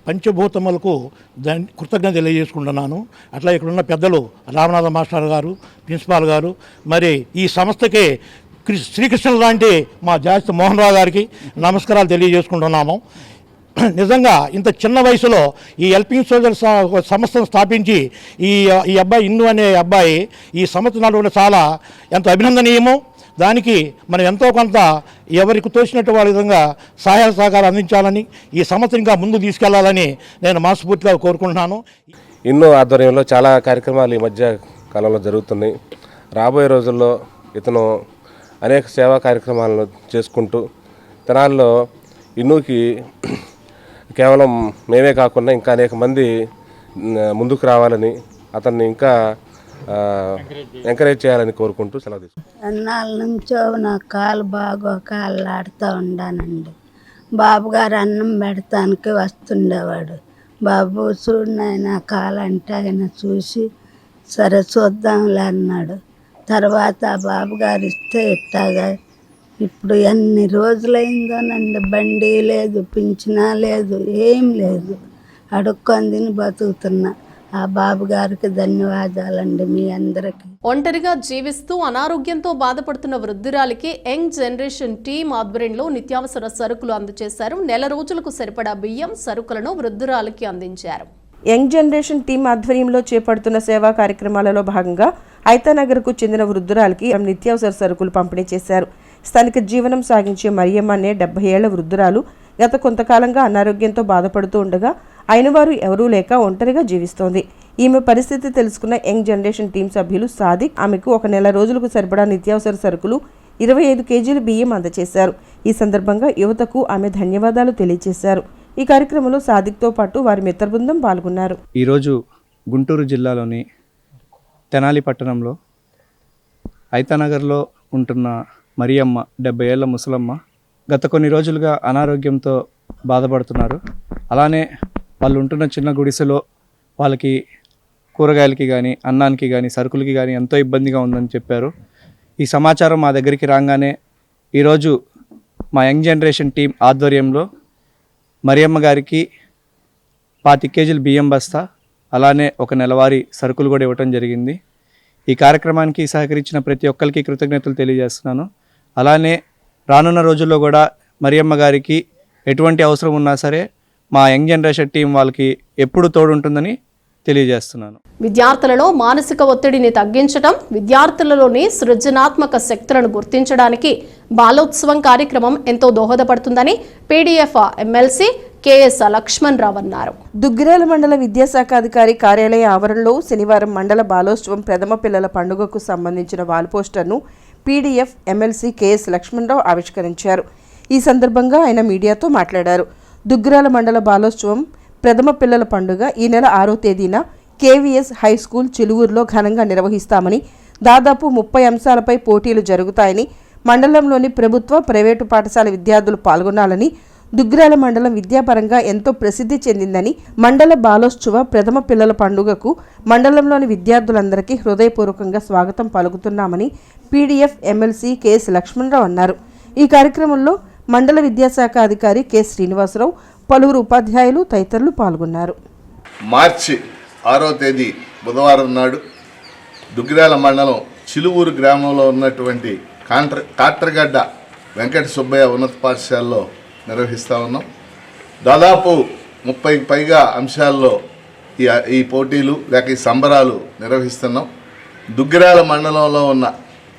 పంచభూతములకు కృతజ్ఞత తెలియజేసుకుంటున్నాను. అట్లా ఇక్కడున్న పెద్దలు రామనాథ మాస్టర్ గారు, ప్రిన్సిపాల్ గారు, మరి ఈ సంస్థకే శ్రీకృష్ణ లాంటి మా జాస్తి మోహన్ రావు గారికి నమస్కారాలు తెలియజేసుకుంటున్నాము. నిజంగా ఇంత చిన్న వయసులో ఈ హెల్పింగ్ సోల్జర్స్ సంస్థను స్థాపించి ఈ అబ్బాయి ఇన్ను అనే అబ్బాయి ఈ సంస్థ నడవడం చాలా ఎంతో అభినందనీయము. దానికి మనం ఎంతో కొంత ఎవరికి తోచినట్టు వాళ్ళ విధంగా సహాయ సహకారం అందించాలని, ఈ సంస్థ ఇంకా ముందు తీసుకెళ్లాలని నేను మనస్ఫూర్తిగా కోరుకుంటున్నాను. ఇన్నో ఆధ్వర్యంలో చాలా కార్యక్రమాలు ఈ మధ్య కాలంలో జరుగుతున్నాయి. రాబోయే రోజుల్లో ఇతను అనేక సేవా కార్యక్రమాలను చేసుకుంటూ తెనాలిలో ఇన్నుకి కేవలం మేమే కాకుండా ఇంకా అనేక మంది ముందుకు రావాలని, అతన్ని ఇంకా ఎంకరేజ్ చేయాలని కోరుకుంటూ సెలవు తీసుకుంటాను. ఎన్నాళ్ళ నుంచో నా కాలు బాగా కాళ్ళాడుతూ ఉండానండి. బాబు గారు అన్నం పెడతానికి వస్తుండేవాడు. బాబు చూడు నాయన కాలంటే ఆయన చూసి సరే చూద్దాంలే అన్నాడు. తర్వాత బాబు గారు ఇస్తే ఇట్టాగా ఇప్పుడు ఎన్ని రోజులైందోనండి, బండి లేదు, పింఛనా లేదు, ఏం లేదు, అడుక్కొని తిని బతుకుతున్నా. ఆ బాబు గారికి ధన్యవాదాలండి మీ అందరికీ. ఒంటరిగా జీవిస్తూ అనారోగ్యంతో బాధపడుతున్న వృద్ధురాలికి యంగ్ జనరేషన్ టీం ఆధ్వర్యంలో నిత్యావసర సరుకులు అందజేశారు. నెల రోజులకు సరిపడా బియ్యం, సరుకులను వృద్ధురాలికి అందించారు. యంగ్ జనరేషన్ టీం ఆధ్వర్యంలో చేపడుతున్న సేవా కార్యక్రమాలలో భాగంగా ఐతానగర్కు చెందిన వృద్ధురాలికి నిత్యావసర సరుకులు పంపిణీ చేశారు. స్థానిక జీవనం సాగించే మరియమ్మ అనే 70 ఏళ్ల వృద్ధురాలు గత కొంతకాలంగా అనారోగ్యంతో బాధపడుతూ ఉండగా అయినవారు ఎవరూ లేక ఒంటరిగా జీవిస్తోంది. ఈమె పరిస్థితి తెలుసుకున్న యంగ్ జనరేషన్ టీం సభ్యులు సాదిక్ ఆమెకు ఒక నెల రోజులకు సరిపడా నిత్యావసర సరుకులు 25 కేజీల బియ్యం అందజేశారు. ఈ సందర్భంగా యువతకు ఆమె ధన్యవాదాలు తెలియజేశారు. ఈ కార్యక్రమంలో సాదిక్తో పాటు వారి మిత్ర బృందం పాల్గొన్నారు. ఈరోజు గుంటూరు జిల్లాలోని తెనాలి పట్టణంలో ఐతానగర్లో ఉంటున్న మరియమ్మ 70 ఏళ్ల ముసలమ్మ గత కొన్ని రోజులుగా అనారోగ్యంతో బాధపడుతున్నారు. అలానే వాళ్ళు ఉంటున్న చిన్న గుడిసెలో వాళ్ళకి కూరగాయలకి కానీ, అన్నానికి కానీ, సరుకులకి కానీ ఎంతో ఇబ్బందిగా ఉందని చెప్పారు. ఈ సమాచారం మా దగ్గరికి రాగానే ఈరోజు మా యంగ్ జనరేషన్ టీం ఆధ్వర్యంలో మరియమ్మ గారికి 25 కేజీల బియ్యం బస్తా, అలానే ఒక నెలవారీ సరుకులు కూడా ఇవ్వటం జరిగింది. ఈ కార్యక్రమానికి సహకరించిన ప్రతి ఒక్కరికి కృతజ్ఞతలు తెలియజేస్తున్నాను. అలానే రానున్న రోజుల్లో కూడా మరియమ్మ గారికి ఎటువంటి అవసరం ఉన్నా సరే మా యంగ్ జనరేషన్ టీం వాళ్ళకి ఎప్పుడు తోడుంటుందని తెలియజేస్తున్నాను. విద్యార్థులలో మానసిక ఒత్తిడిని తగ్గించడం, విద్యార్థులలోని సృజనాత్మక శక్తులను గుర్తించడానికి బాలోత్సవం కార్యక్రమం ఎంతో దోహదపడుతుందని పీడీఎఫ్ ఎమ్మెల్సీ కేఎస్ లక్ష్మణ్ రావు అన్నారు. దుగ్గిరాల మండల విద్యాశాఖ అధికారి కార్యాలయ ఆవరణలో శనివారం మండల బాలోత్సవం ప్రథమ పిల్లల పండుగకు సంబంధించిన వాల్ పోస్టర్ను PDF MLC KS Lakshman Rao ఆవిష్కరించారు. ఈ సందర్భంగా ఆయన మీడియాతో మాట్లాడారు. దుగ్గిరాల మండల బాలోత్సవం ప్రథమ పిల్లల పండుగ ఈ నెల 6వ తేదీన కేవీఎస్ హై స్కూల్ చిలువూరులో ఘనంగా నిర్వహిస్తామని, దాదాపు 30 అంశాలపై పోటీలు జరుగుతాయని, మండలంలోని ప్రభుత్వ, ప్రైవేటు పాఠశాల విద్యార్థులు పాల్గొనాలని, దుగ్గిరాల మండలం విద్యాపరంగా ఎంతో ప్రసిద్ధి చెందిందని, మండల బాలోత్సవ ప్రథమ పిల్లల పండుగకు మండలంలోని విద్యార్థులందరికీ హృదయపూర్వకంగా స్వాగతం పలుకుతున్నామని పీడీఎఫ్ ఎమ్మెల్సీ కెఎస్ లక్ష్మణరావు అన్నారు. ఈ కార్యక్రమంలో మండల విద్యాశాఖ అధికారి కె శ్రీనివాసరావు, పలువురు ఉపాధ్యాయులు తదితరులు పాల్గొన్నారు. మార్చి 6వ తేదీ బుధవారం నాడు దుగ్గిరాల మండలం చిలువూరు గ్రామంలో ఉన్నటువంటి కాట్రగడ్డ వెంకట సుబ్బయ్య ఉన్నత పాఠశాలలో నిర్వహిస్తూ ఉన్నాం. దాదాపు 30కి పైగా అంశాల్లో ఈ పోటీలు లేక ఈ సంబరాలు నిర్వహిస్తున్నాం. దుగ్గిరాల మండలంలో ఉన్న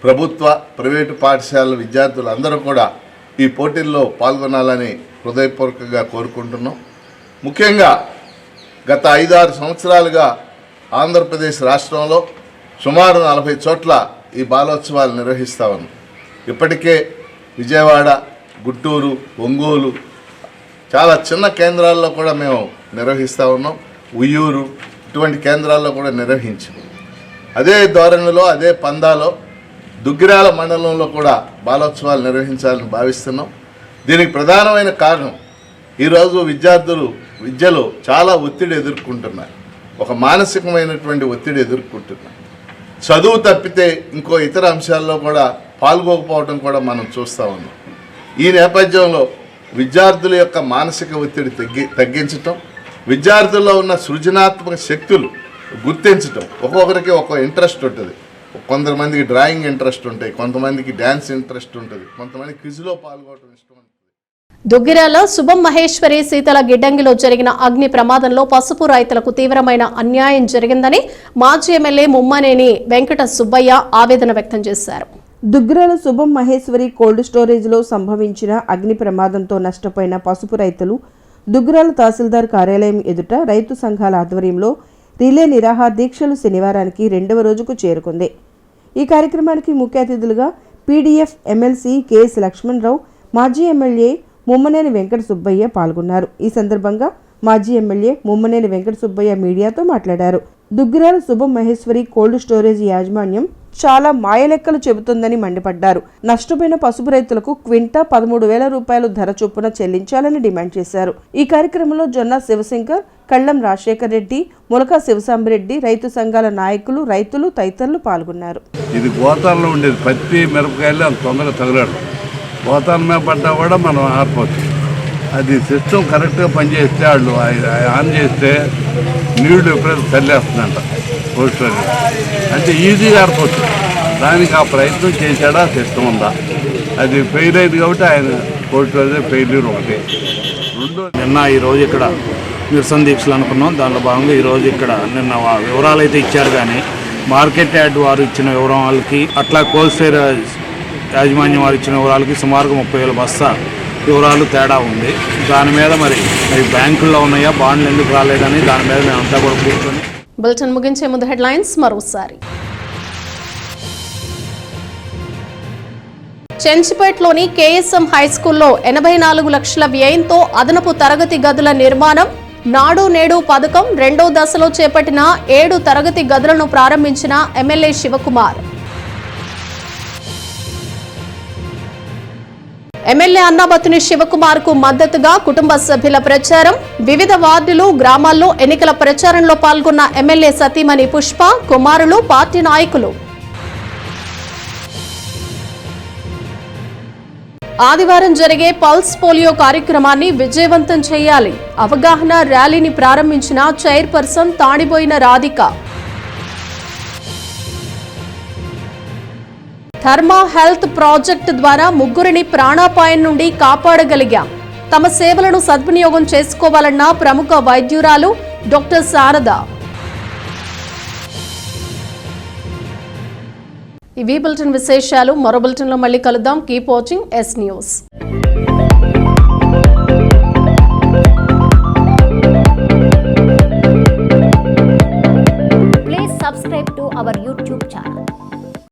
ప్రభుత్వ, ప్రైవేటు పాఠశాలల విద్యార్థులు అందరూ కూడా ఈ పోటీల్లో పాల్గొనాలని హృదయపూర్వకంగా కోరుకుంటున్నాం. ముఖ్యంగా గత 5-6 సంవత్సరాలుగా ఆంధ్రప్రదేశ్ రాష్ట్రంలో సుమారు 40 చోట్ల ఈ బాలోత్సవాలు నిర్వహిస్తూ ఉన్నాం. ఇప్పటికే విజయవాడ, గుంటూరు, ఒంగోలు చాలా చిన్న కేంద్రాల్లో కూడా మేము నిర్వహిస్తూ ఉన్నాం. ఉయ్యూరు ఇటువంటి కేంద్రాల్లో కూడా నిర్వహించాం. అదే ధోరణిలో, అదే పందాలో దుగ్గిరాల మండలంలో కూడా బాలోత్సవాలు నిర్వహించాలని భావిస్తున్నాం. దీనికి ప్రధానమైన కారణం ఈరోజు విద్యార్థులు విద్యలో చాలా ఒత్తిడి ఎదుర్కొంటున్నారు. ఒక మానసికమైనటువంటి ఒత్తిడి ఎదుర్కొంటున్నారు. చదువు తప్పితే ఇంకో ఇతర అంశాల్లో కూడా పాల్గొకపోవడం కూడా మనం చూస్తూ ఉన్నాం. ఈ నేపథ్యంలో విద్యార్థుల యొక్క మానసిక ఒత్తిడి తగ్గించటం, విద్యార్థుల్లో ఉన్న సృజనాత్మక శక్తులు గుర్తించటం. ఒక్కొక్కరికి ఒక్కో ఇంట్రెస్ట్ ఉంటుంది. కొంతమందికి డ్రాయింగ్ ఇంట్రెస్ట్ ఉంటాయి, కొంతమందికి డ్యాన్స్ ఇంట్రెస్ట్ ఉంటుంది, కొంతమంది క్విజ్లో పాల్గొనడం ఇష్టం. దుగ్గిరాల శుభం మహేశ్వరి శీతల గిడ్డంగిలో జరిగిన అగ్ని ప్రమాదంలో పసుపు రైతులకు తీవ్రమైన అన్యాయం జరిగిందని మాజీ ఎమ్మెల్యే ముమ్మనేని వెంకట సుబ్బయ్య ఆవేదన వ్యక్తం చేశారు. దుగ్గిరాల శుభం మహేశ్వరి కోల్డ్ స్టోరేజ్లో సంభవించిన అగ్ని ప్రమాదంతో నష్టపోయిన పసుపు రైతులు దుగ్గిరాల తహసీల్దార్ కార్యాలయం ఎదుట రైతు సంఘాల ఆధ్వర్యంలో రిలే నిరాహార దీక్షలు శనివారానికి 2వ రోజుకు చేరుకుంది. ఈ కార్యక్రమానికి ముఖ్య అతిథులుగా పీడీఎఫ్ ఎమ్మెల్సీ కెఎస్ లక్ష్మణరావు, మాజీ ఎమ్మెల్యే ముమ్మనేని వెంకట సుబ్బయ్య పాల్గొన్నారు. ఈ సందర్భంగా మాజీ ఎమ్మెల్యే ముమ్మనేని వెంకట సుబ్బయ్య మీడియాతో మాట్లాడారు. దుగ్గిరాల శుభం మహేశ్వరి కోల్డ్ స్టోరేజ్ యాజమాన్యం చాలా మాయలెక్కలు చెబుతుందని మండిపడ్డారు. నష్టపోయిన పసుపు రైతులకు క్వింటా 13,000 రూపాయలు ధర చొప్పున చెల్లించాలని డిమాండ్ చేశారు. ఈ కార్యక్రమంలో జొన్న శివశంకర్, కళ్లం రాజశేఖర్ రెడ్డి, ములకా శివసాంబరెడ్డి, రైతు సంఘాల నాయకులు, రైతులు తదితరులు పాల్గొన్నారు. ఇది గోతాల్లో ఉండేది. పత్తి, మిరపకాయలు అంత తొందరగా తగలాడు. గోతాల మీద పడ్డా కూడా మనం ఆర్పవచ్చు. అది సిస్టమ్ కరెక్ట్గా పనిచేస్తే వాళ్ళు ఆన్ చేస్తే నీళ్లు ఎప్పుడైతే చల్లేస్తుందంట కోల్డ్ అంటే ఈజీగా ఆర్పవచ్చు. దానికి ఆ ప్రయత్నం చేశాడా, సిస్టమ్ ఉందా? అది ఫెయిల్ అయింది కాబట్టి ఆయన కోల్డ్ స్టోరేజ్ ఫెయిల్యూర్ ఒకటి. నిన్న ఈరోజు ఇక్కడ నిరసన దీక్షలు అనుకున్నాం. దానిలో భాగంగా ఈరోజు ఇక్కడ నిన్న వివరాలు అయితే ఇచ్చారు, కానీ మార్కెట్ యార్డ్ వారు ఇచ్చిన వివరాలకి అట్లా కోల్డ్ స్టోరేజ్ యాజమాన్యం వారు ఇచ్చిన వివరాలకి సుమారుగా 30,000 బస్తా వివరాలు తేడా ఉంది. దాని మీద మరి బ్యాంకుల్లో ఉన్నాయా, బాండ్లు ఎందుకు రాలేదని దాని మీద మేమంతా కూడా కూర్చొని. బులెటిన్ ముగించే ముందు హెడ్లైన్స్ మరోసారి. చెంచిపేటలోని కేఎస్ఎం హైస్కూల్లో 84 లక్షల వ్యయంతో అదనపు తరగతి గదుల నిర్మాణం, నాడు నేడు పథకం 2వ దశలో చేపట్టిన 7 తరగతి గదులను ప్రారంభించిన ఎమ్మెల్యే శివకుమార్. ఎమ్మెల్యే అన్నాబత్తుని శివకుమార్ కు మద్దతుగా కుటుంబ సభ్యుల ప్రచారం, వివిధ వార్డులు, గ్రామాల్లో ఎన్నికల ప్రచారంలో పాల్గొన్న ఎమ్మెల్యే సతీమణి పుష్ప, కుమారులు, పార్టీ నాయకులు. ఆదివారం జరిగే పల్స్ పోలియో కార్యక్రమాన్ని విజయవంతం చేయాలి. అవగాహన ర్యాలీని ప్రారంభించిన చైర్పర్సన్ తాడిబోయిన రాధిక. ధర్మ హెల్త్ ప్రాజెక్ట్ ద్వారా 3 ప్రాణాపాయం నుండి కాపాడగలిగాం. తమ సేవలను సద్వినియోగం చేసుకోవాలన్న ప్రముఖ వైద్యురాలు డాక్టర్ శారద. ఇవి బులెటిన్ విశేషాలు. మరో బులెటిన్లో మళ్ళీ కలుద్దాం. Keep watching yes news.